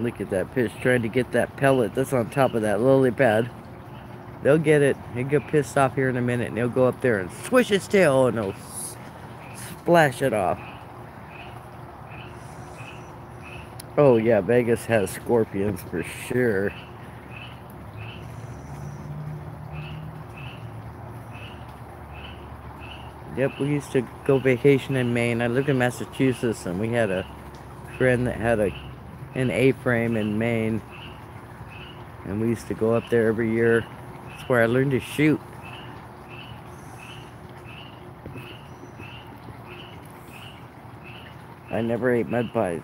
Look at that fish trying to get that pellet that's on top of that lily pad. They'll get it. He'll get pissed off here in a minute and he'll go up there and swish his tail and he'll splash it off. Oh yeah, Vegas has scorpions for sure. Yep, we used to go vacation in Maine. I lived in Massachusetts and we had a friend that had an A-frame in Maine. And we used to go up there every year. That's where I learned to shoot. I never ate mud pies.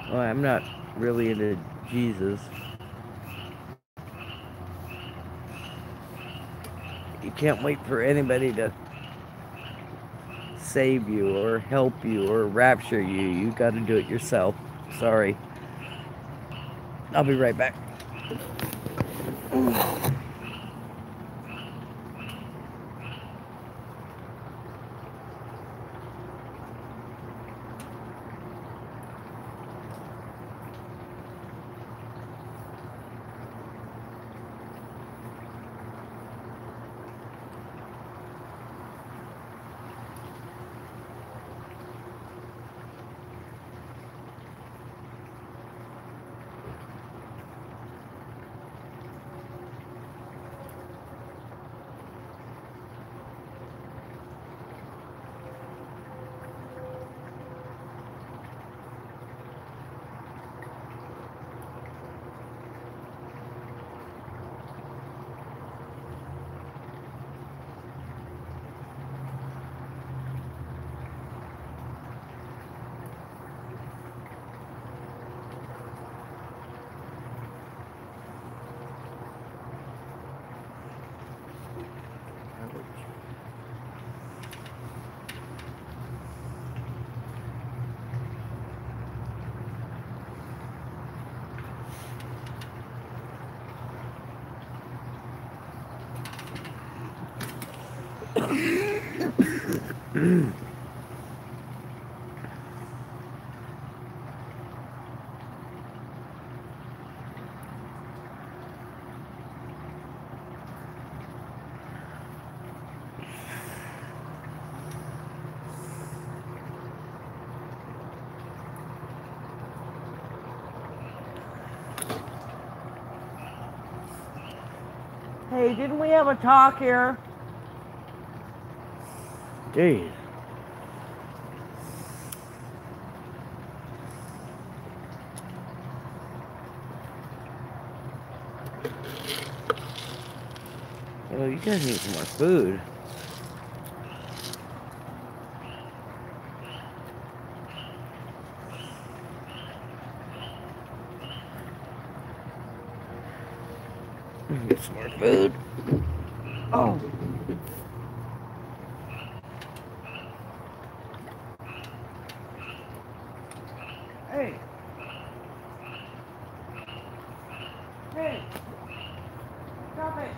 Well, I'm not really into Jesus. You can't wait for anybody to save you or help you or rapture you. You got to do it yourself. Sorry. I'll be right back. Hey, didn't we have a talk here? Jeez. Oh, you guys need some more food. Get some more food. Oh. Hey. it. Stop it.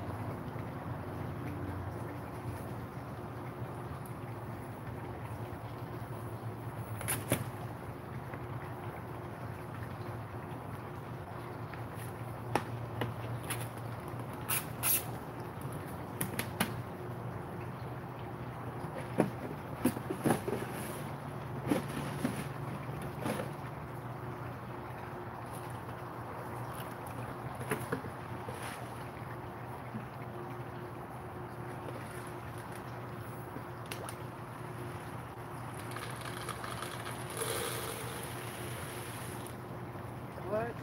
What?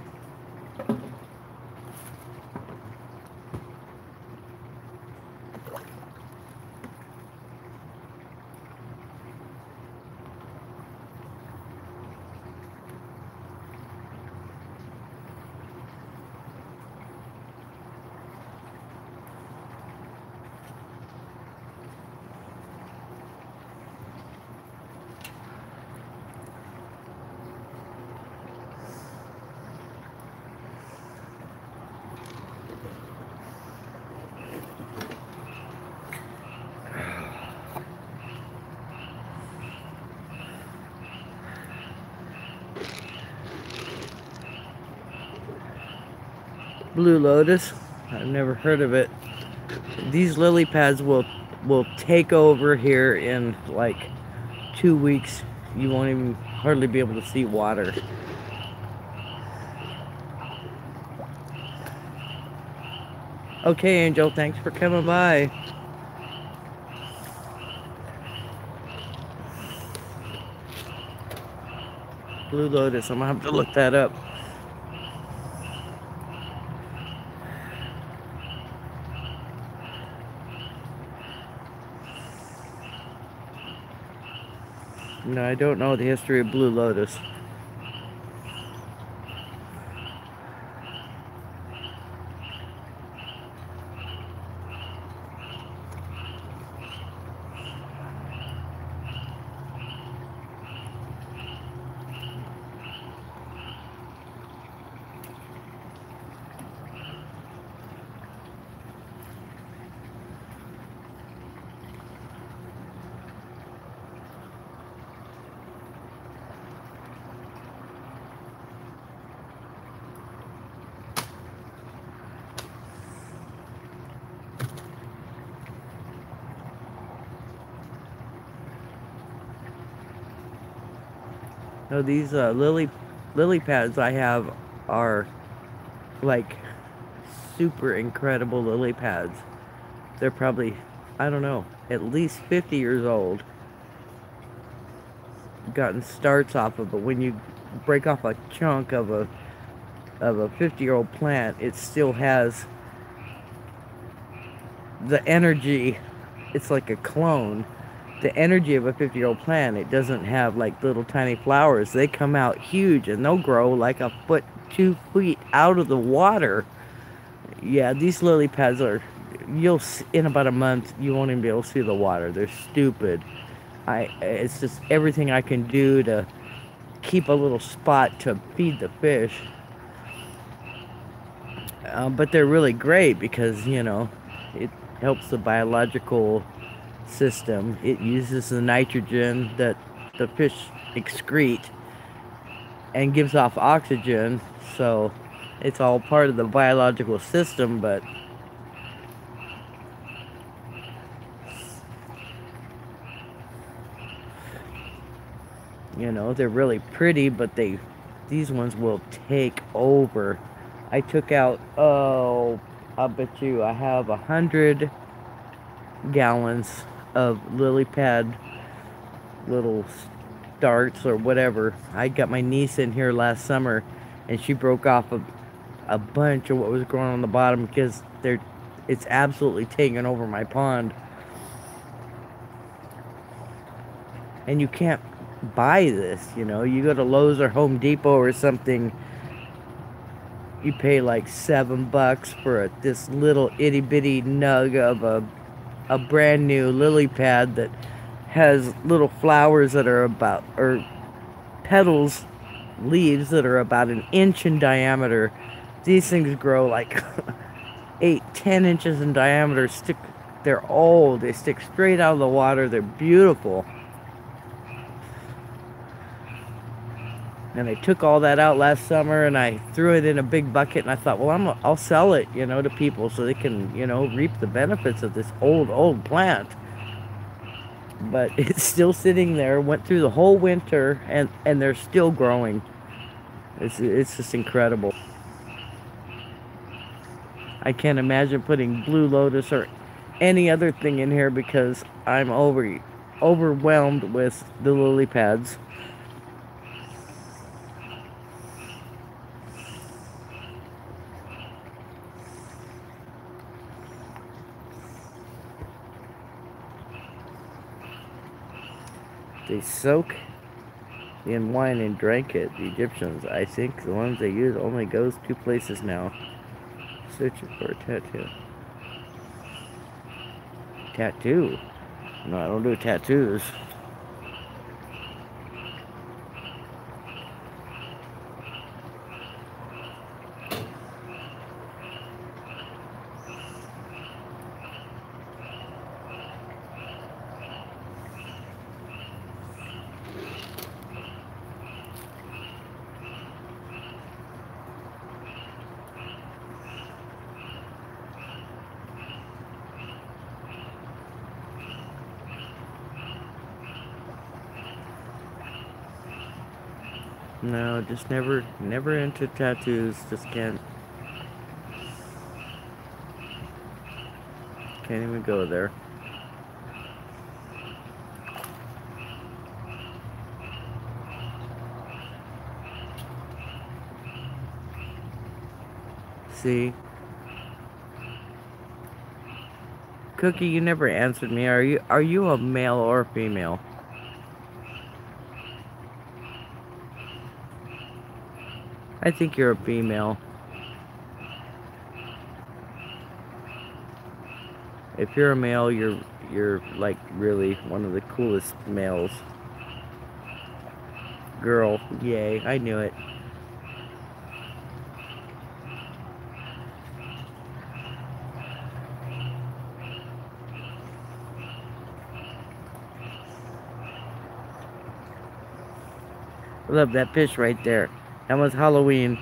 Blue lotus. I've never heard of it. These lily pads will take over here in like 2 weeks. You won't even hardly be able to see water. Okay, Angel, thanks for coming by. Blue lotus, I'm gonna have to look that up. No, I don't know the history of blue lotus. No, these lily pads I have are like super incredible lily pads. They're probably, I don't know, at least 50 years old. Gotten starts off of, but when you break off a chunk of a 50-year-old plant, it still has the energy. It's like a clone. The energy of a 50-year-old plant. It doesn't have like little tiny flowers. They come out huge and they'll grow like a foot, 2 feet out of the water. Yeah, these lily pads are, in about a month you won't even be able to see the water. They're stupid. It's just everything I can do to keep a little spot to feed the fish. But they're really great because, you know, it helps the biological system. It uses the nitrogen that the fish excrete and gives off oxygen, so it's all part of the biological system. But you know, they're really pretty, but these ones will take over. I took out, oh, I'll bet you I have 100 gallons of lily pad little starts or whatever. I got my niece in here last summer and she broke off a bunch of what was growing on the bottom because it's absolutely taking over my pond. And you can't buy this, you know. You go to Lowe's or Home Depot or something, you pay like $7 for this little itty bitty nug of a brand new lily pad that has little flowers that are about, or petals, leaves that are about 1 inch in diameter. These things grow like 8, 10 inches in diameter. They're old. They stick straight out of the water. They're beautiful. And I took all that out last summer and I threw it in a big bucket, and I thought, well, I'll sell it, to people so they can, reap the benefits of this old plant. But it's still sitting there. Went through the whole winter, and they're still growing. It's just incredible. I can't imagine putting blue lotus or any other thing in here because I'm overwhelmed with the lily pads. They soak in wine and drank it. The Egyptians, I think the ones they use only goes 2 places now. Searching for a tattoo. Tattoo? No, I don't do tattoos. No, just never into tattoos. Just can't even go there. See? Cookie, you never answered me. Are you a male or a female? I think you're a female. If you're a male, you're like really one of the coolest males. Girl, yay, I knew it. I love that fish right there. That one's Halloween.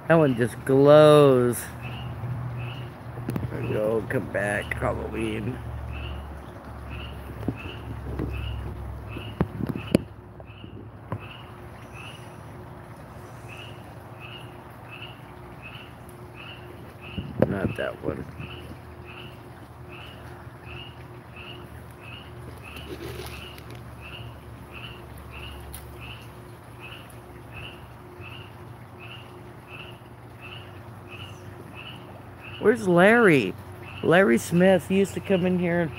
That one just glows. There we go, come back, Halloween. Not that one. Where's Larry? Larry Smith. He used to come in here and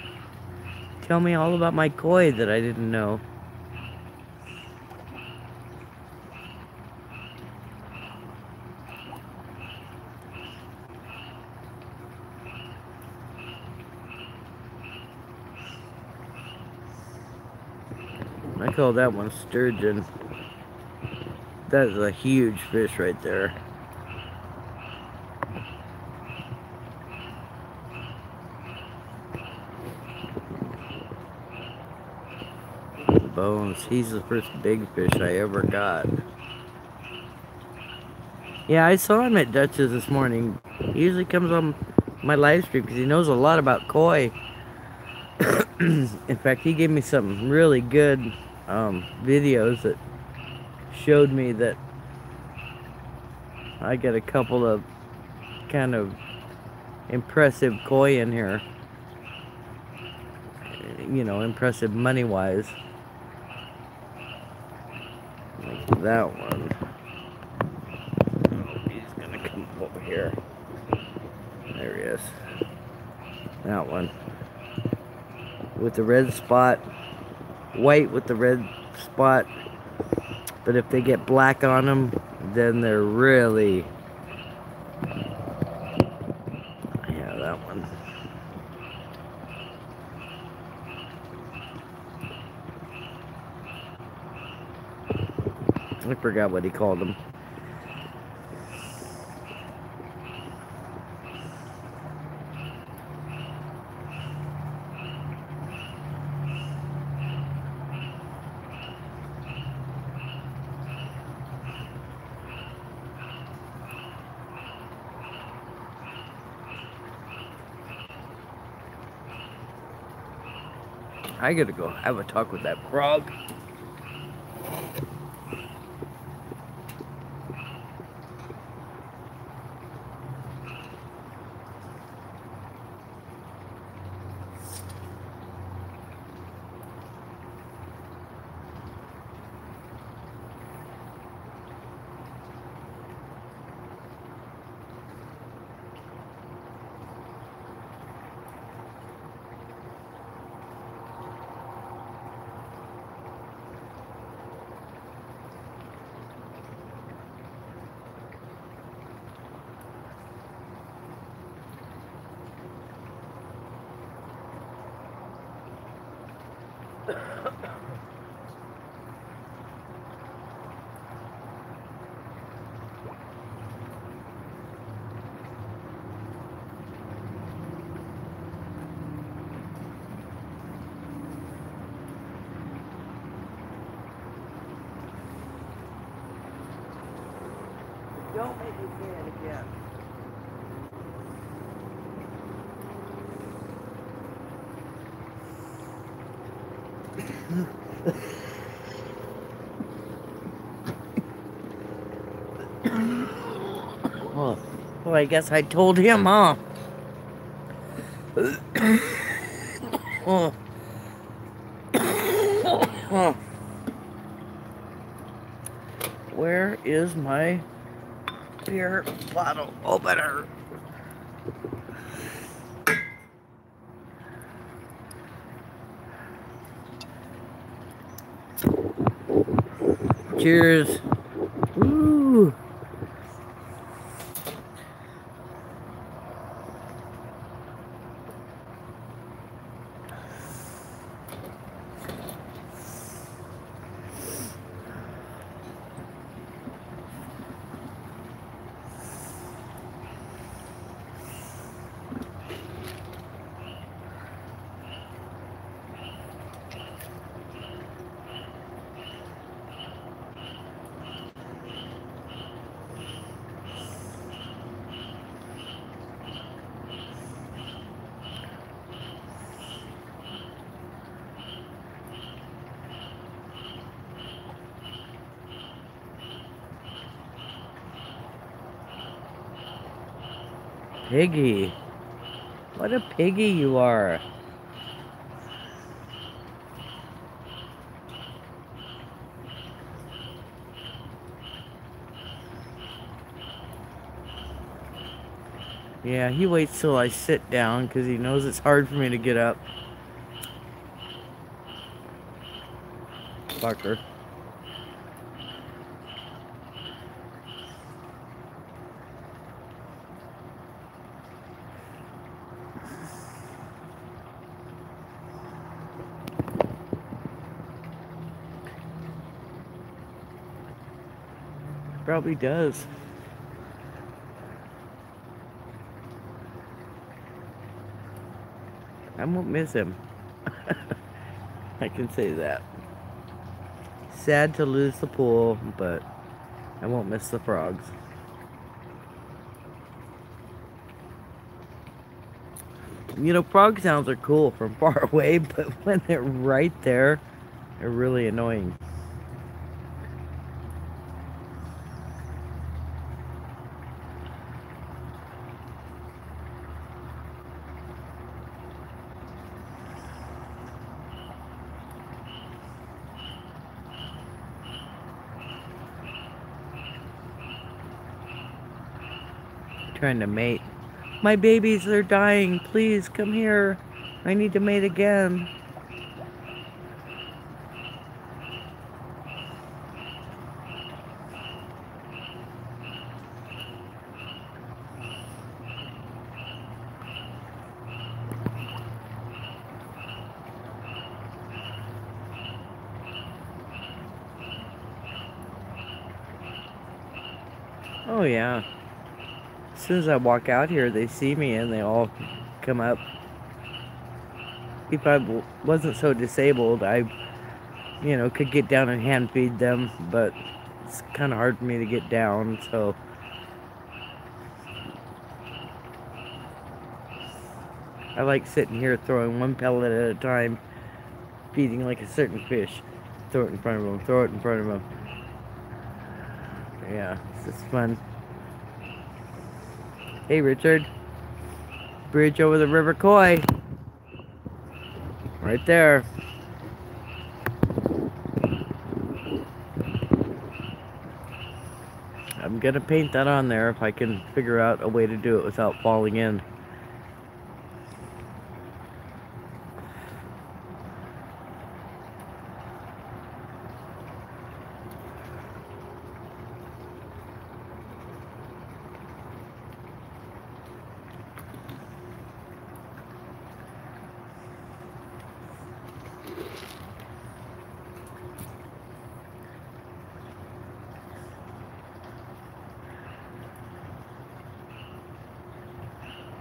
tell me all about my koi that I didn't know. I call that one sturgeon. That is a huge fish right there. Bones. He's the first big fish I ever got. Yeah, I saw him at Dutch's this morning. He usually comes on my live stream because he knows a lot about koi. In fact, he gave me some really good videos that showed me that I got a couple of kind of impressive koi in here. Impressive money-wise. Like that one. Oh, he's gonna come over here. There he is. That one. With the red spot. White with the red spot. But if they get black on them, then they're really... Yeah, that one. I forgot what he called them. I gotta go have a talk with that frog. Don't make me say it again. Well, I guess I told him, huh? Where is my beer bottle opener? Cheers. Woo. Piggy. What a piggy you are. Yeah, he waits till I sit down because he knows it's hard for me to get up. Fucker. Probably does. I won't miss him. I can say that. Sad to lose the pool, but I won't miss the frogs. You know, frog sounds are cool from far away, but when they're right there, they're really annoying. Trying to mate. My babies are dying. Please come here. I need to mate again. Oh yeah. As soon as I walk out here, they see me and they all come up. If I wasn't so disabled, I, you know, could get down and hand feed them, but it's kind of hard for me to get down, so. I like sitting here throwing one pellet at a time feeding like a certain fish. Throw it in front of him, throw it in front of him. Yeah, this is fun. Hey Richard, bridge over the River Koi. Right there. I'm gonna paint that on there if I can figure out a way to do it without falling in.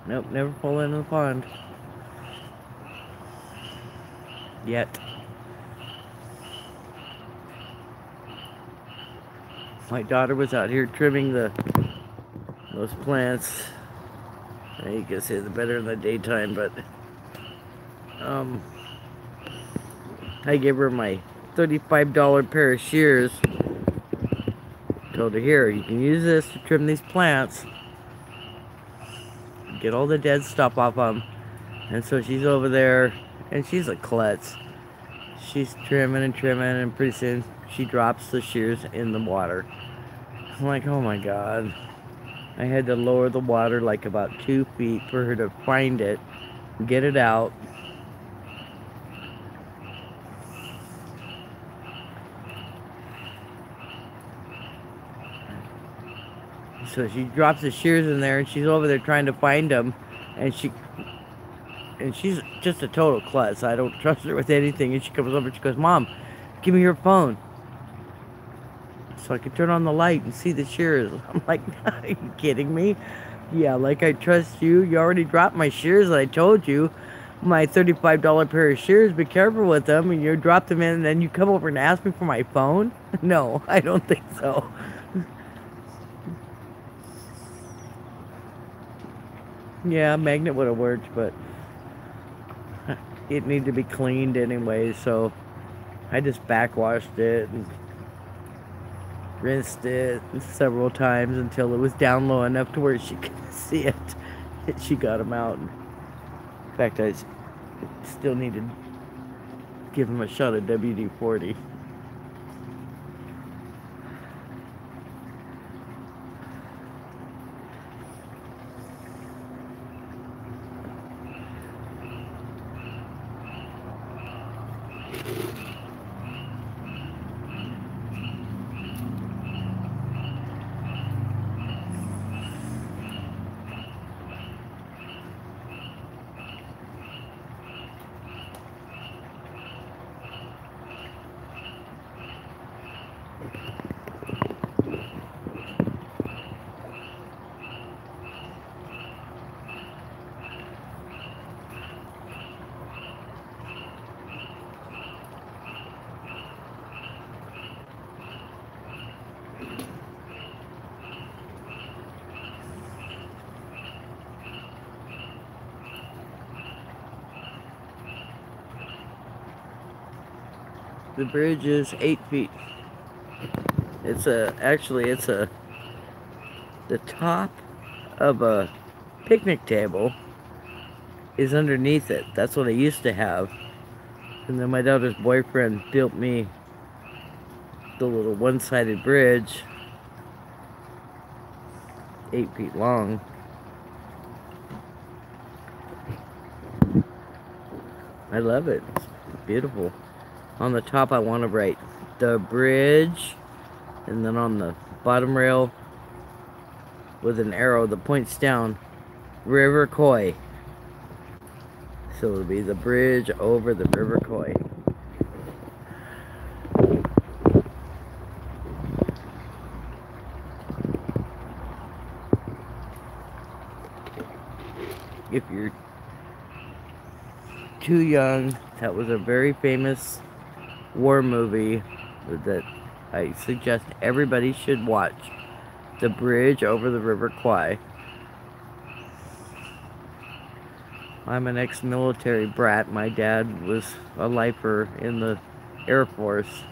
Nope, never fall into the pond. Yet. My daughter was out here trimming those plants. You can see they're better in the daytime, but I gave her my $35 pair of shears. Told her, here, you can use this to trim these plants. Get all the dead stuff off them. And so she's over there, and she's a klutz. She's trimming and trimming, and pretty soon she drops the shears in the water. I'm like, oh my God. I had to lower the water like about 2 feet for her to find it, get it out. So she drops the shears in there, and she's over there trying to find them, and she's just a total klutz. I don't trust her with anything. And she comes over and she goes, Mom, give me your phone so I can turn on the light and see the shears. I'm like, are you kidding me? Yeah, like I trust you. You already dropped my shears. I told you my $35 pair of shears. Be careful with them. And you drop them in, and then you come over and ask me for my phone? No, I don't think so. Yeah, magnet would have worked, but it needed to be cleaned anyway, so I just backwashed it and rinsed it several times until it was down low enough to where she could see it. She got them out. In fact, I still need to give him a shot of WD-40. The bridge is 8 feet. Actually it's the top of a picnic table is underneath it. That's what I used to have. And then my daughter's boyfriend built me the little one-sided bridge, 8 feet long. I love it. It's beautiful. On the top I want to write the bridge, and then on the bottom rail with an arrow that points down, River Koi. So it'll be the bridge over the River Koi. If you're too young, that was a very famous war movie that I suggest everybody should watch. The Bridge Over the River Kwai. I'm an ex-military brat. My dad was a lifer in the Air Force.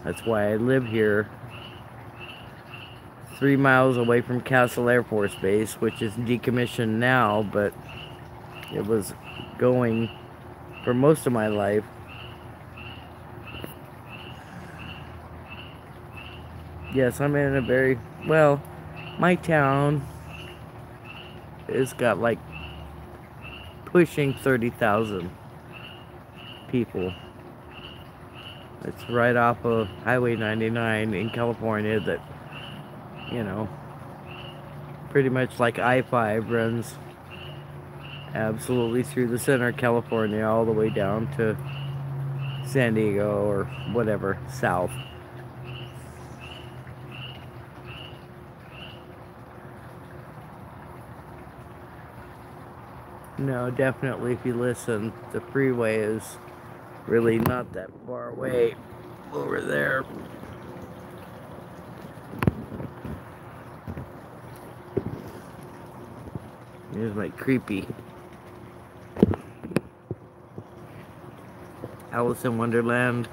That's why I live here, 3 miles away from Castle Air Force Base, which is decommissioned now, but it was going for most of my life. Yes, I'm in a very, well, my town has got like pushing 30,000 people. It's right off of Highway 99 in California that, you know, pretty much like I-5 runs absolutely through the center of California all the way down to San Diego or whatever, south. No, definitely if you listen, the freeway is really not that far away over there. Here's my creepy Alice in Wonderland.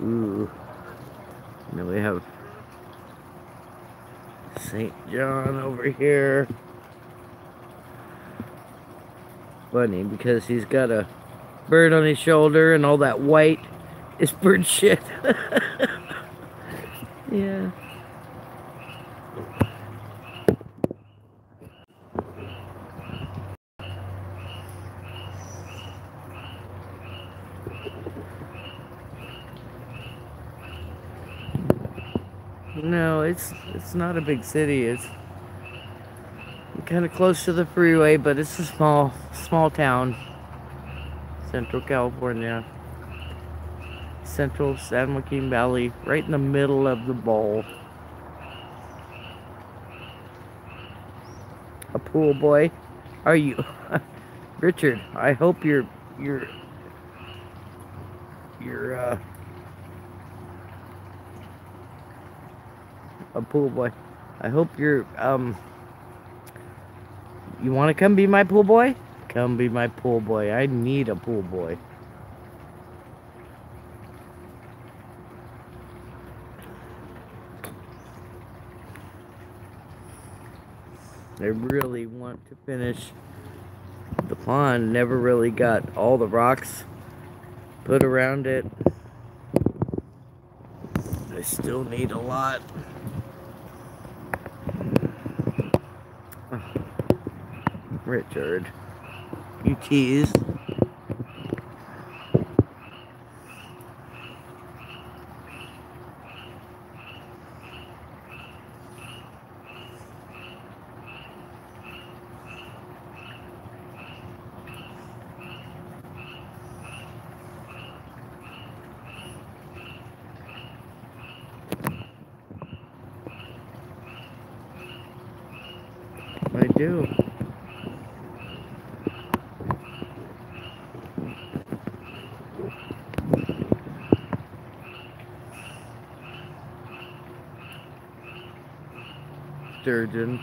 Ooh. And then we have St. John over here. Funny because he's got a bird on his shoulder and all that white is bird shit. Yeah. No, it's not a big city. It's kind of close to the freeway, but it's a small town. Central California. Central San Joaquin Valley, right in the middle of the bowl. A pool boy? Are you? Richard, I hope you're a pool boy. I hope you're you want to come be my pool boy? Come be my pool boy. I need a pool boy. I really want to finish the pond. Never really got all the rocks put around it. I still need a lot. Richard, you tease. I do. Sturgeon.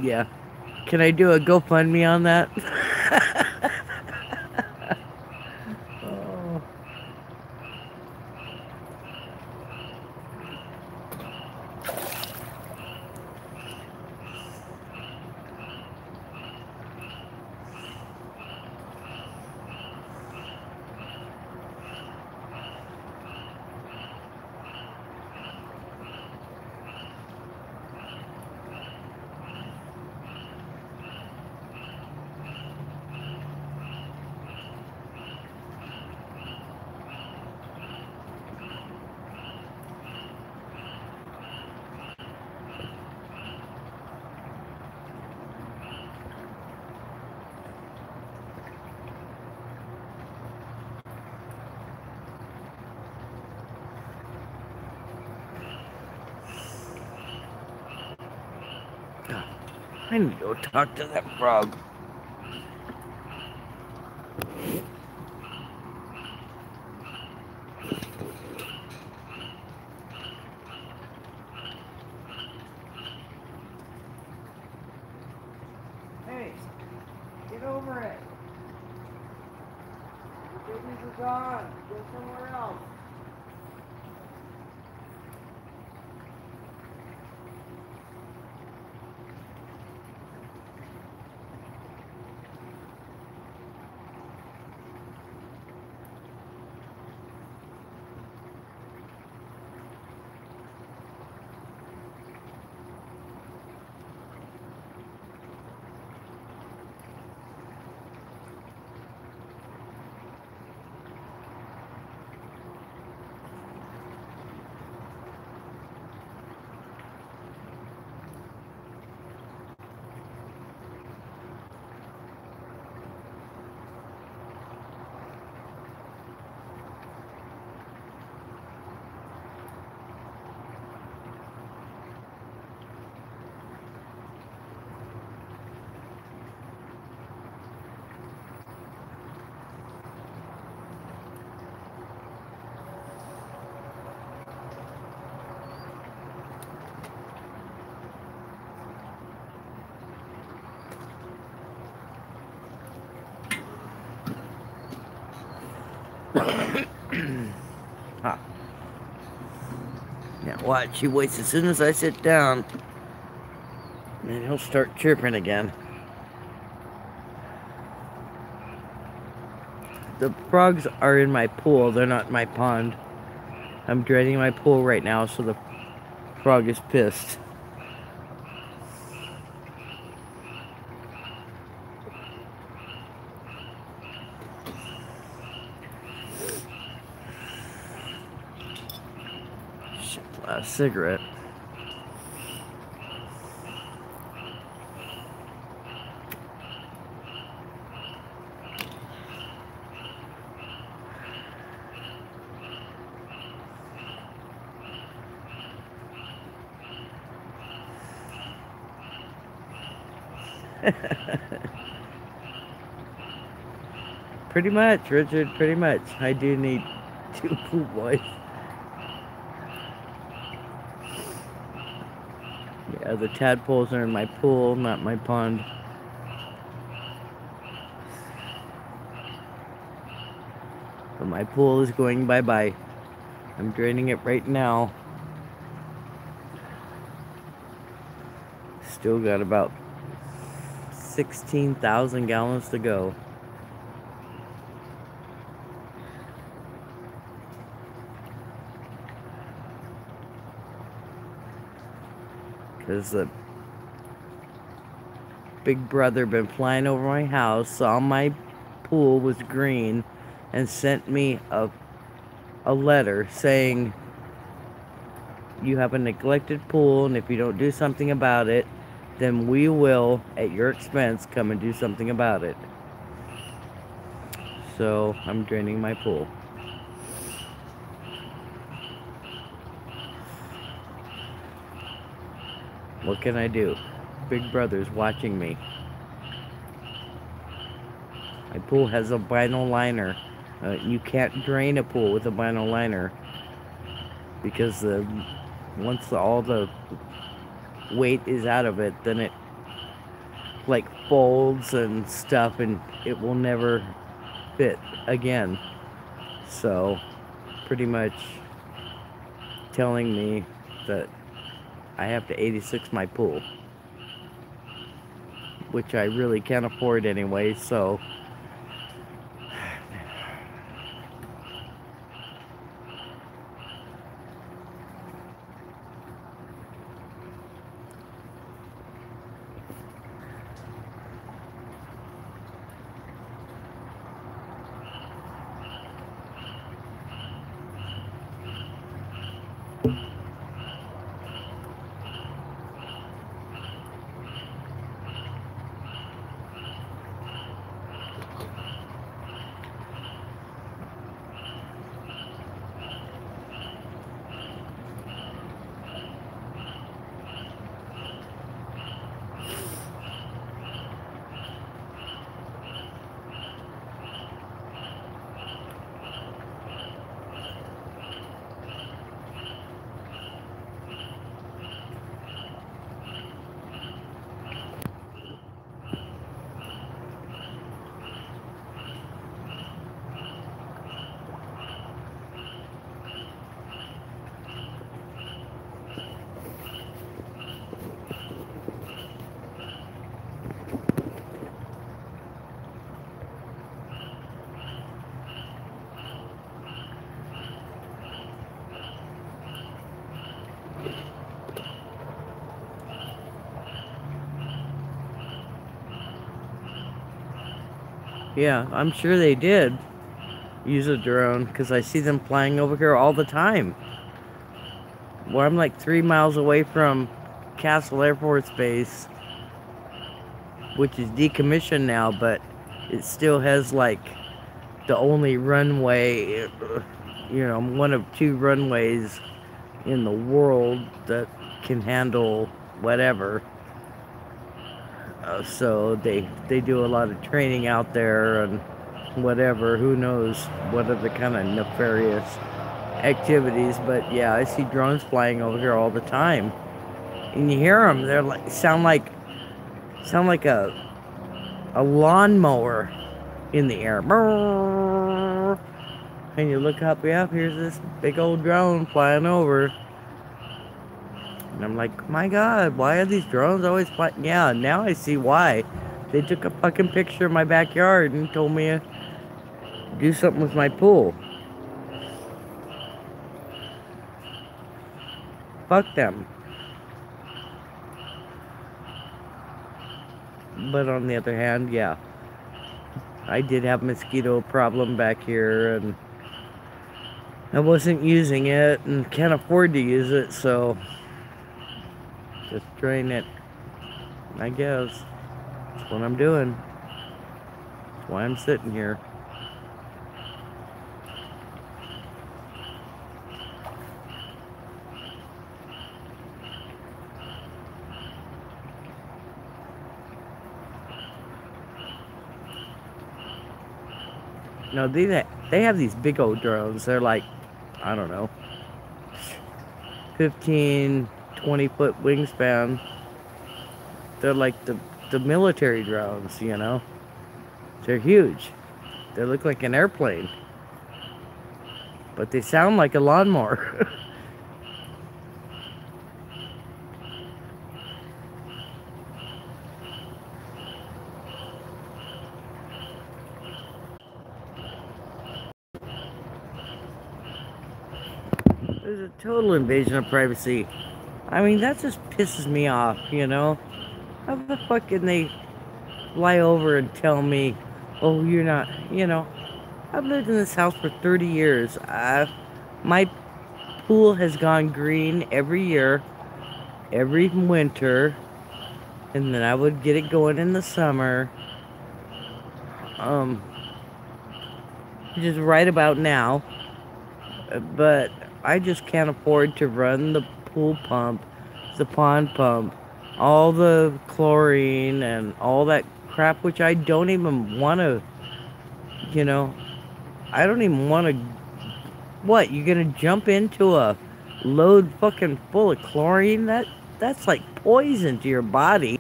Yeah. Can I do a GoFundMe on that? Oh. I need to go talk to that frog. Hey, get over it. The babies are gone. Go somewhere else. Ah. Now watch, he waits as soon as I sit down, and he'll start chirping again. The frogs are in my pool, they're not in my pond. I'm draining my pool right now, so the frog is pissed. Shit, a cigarette. Pretty much, Richard, pretty much. I do need 2 pool boys. Yeah, the tadpoles are in my pool, not my pond. But my pool is going bye-bye. I'm draining it right now. Still got about 16,000 gallons to go. Because the big brother been flying over my house, saw my pool was green, and sent me a letter saying, you have a neglected pool, and if you don't do something about it, then we will, at your expense, come and do something about it. So, I'm draining my pool. What can I do? Big brother's watching me. My pool has a vinyl liner. You can't drain a pool with a vinyl liner because once all the weight is out of it, then it like folds and stuff, and it will never fit again. So, pretty much telling me that I have to 86 my pool, which I really can't afford anyway, so Yeah, I'm sure they did use a drone, because I see them flying over here all the time. Well, I'm like 3 miles away from Castle Air Force Base, which is decommissioned now, but it still has like the only runway, one of 2 runways in the world that can handle whatever. So they do a lot of training out there and whatever. Who knows what other kind of nefarious activities? But yeah, I see drones flying over here all the time, and you hear them. They're like sound like a lawnmower in the air. And you look up, yeah, here's this big old drone flying over. And I'm like, my God, why are these drones always flying? Yeah, now I see why. They took a fucking picture of my backyard and told me to do something with my pool. Fuck them. But on the other hand, yeah, I did have a mosquito problem back here, and I wasn't using it and can't afford to use it, so just drain it, I guess. That's what I'm doing. That's why I'm sitting here. No, they have these big old drones. They're like, I don't know, 15, 20-foot wingspan. They're like the military drones, you know? They're huge. They look like an airplane. But they sound like a lawnmower. There's a total invasion of privacy. I mean, that just pisses me off, you know? How the fuck can they fly over and tell me, oh, you're not, you know? I've lived in this house for 30 years. My pool has gone green every year, every winter, and then I would get it going in the summer. Just right about now. But I just can't afford to run the pool pump, the pond pump, all the chlorine and all that crap, which I don't even want to, you know, I don't even want to. What, you're gonna jump into a load fucking full of chlorine? That's like poison to your body,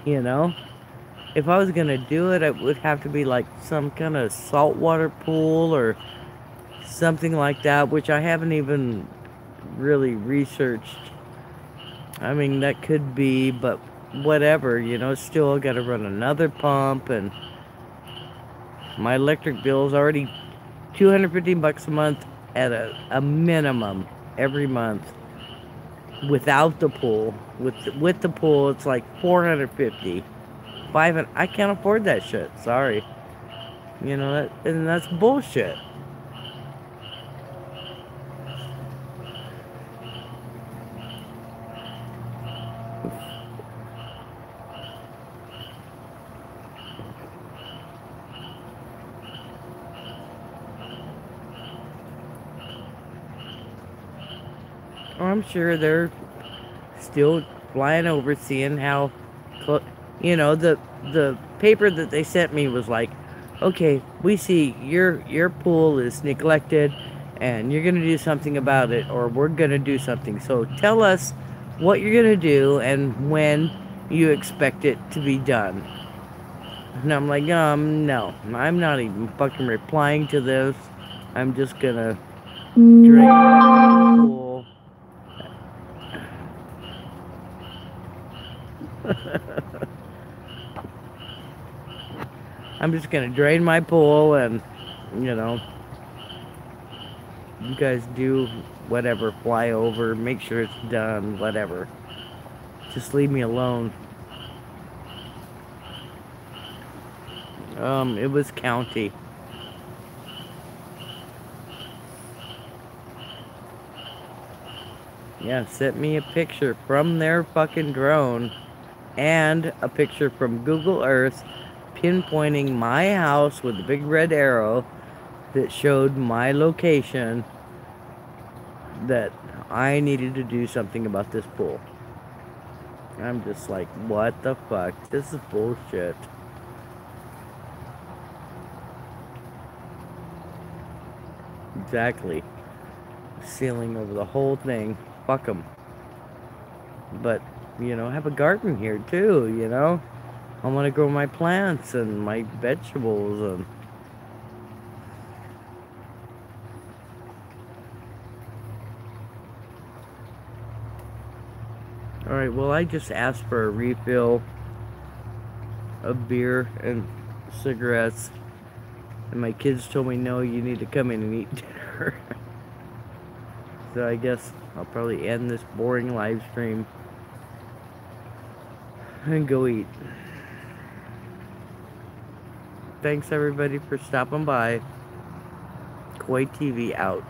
you know? If I was gonna do it, it would have to be like some kind of saltwater pool or something like that, which I haven't even really researched. I mean, that could be, but whatever, you know, still I gotta run another pump, and my electric bill is already $250 a month at a minimum every month without the pool. With the pool, it's like $450. I can't afford that shit. Sorry. You know, and that's bullshit. I'm sure they're still flying over, seeing how, you know, the paper that they sent me was like, okay, we see your pool is neglected, and you're gonna do something about it, or we're gonna do something. So tell us what you're gonna do and when you expect it to be done. And I'm like, no, I'm not even fucking replying to this. I'm just gonna drain the pool. I'm just gonna drain my pool, and you know, you guys do whatever, fly over, make sure it's done, whatever. Just leave me alone. It was county. Yeah, sent me a picture from their fucking drone and a picture from Google Earth pinpointing my house with a big red arrow that showed my location, that I needed to do something about this pool. I'm just like, what the fuck? This is bullshit. Exactly. Ceiling over the whole thing. Fuck them. But, you know, have a garden here too, you know? I want to grow my plants and my vegetables and... Alright, well, I just asked for a refill of beer and cigarettes. And my kids told me, no, you need to come in and eat dinner. So I guess I'll probably end this boring live stream and go eat. Thanks everybody for stopping by. Koi TV out.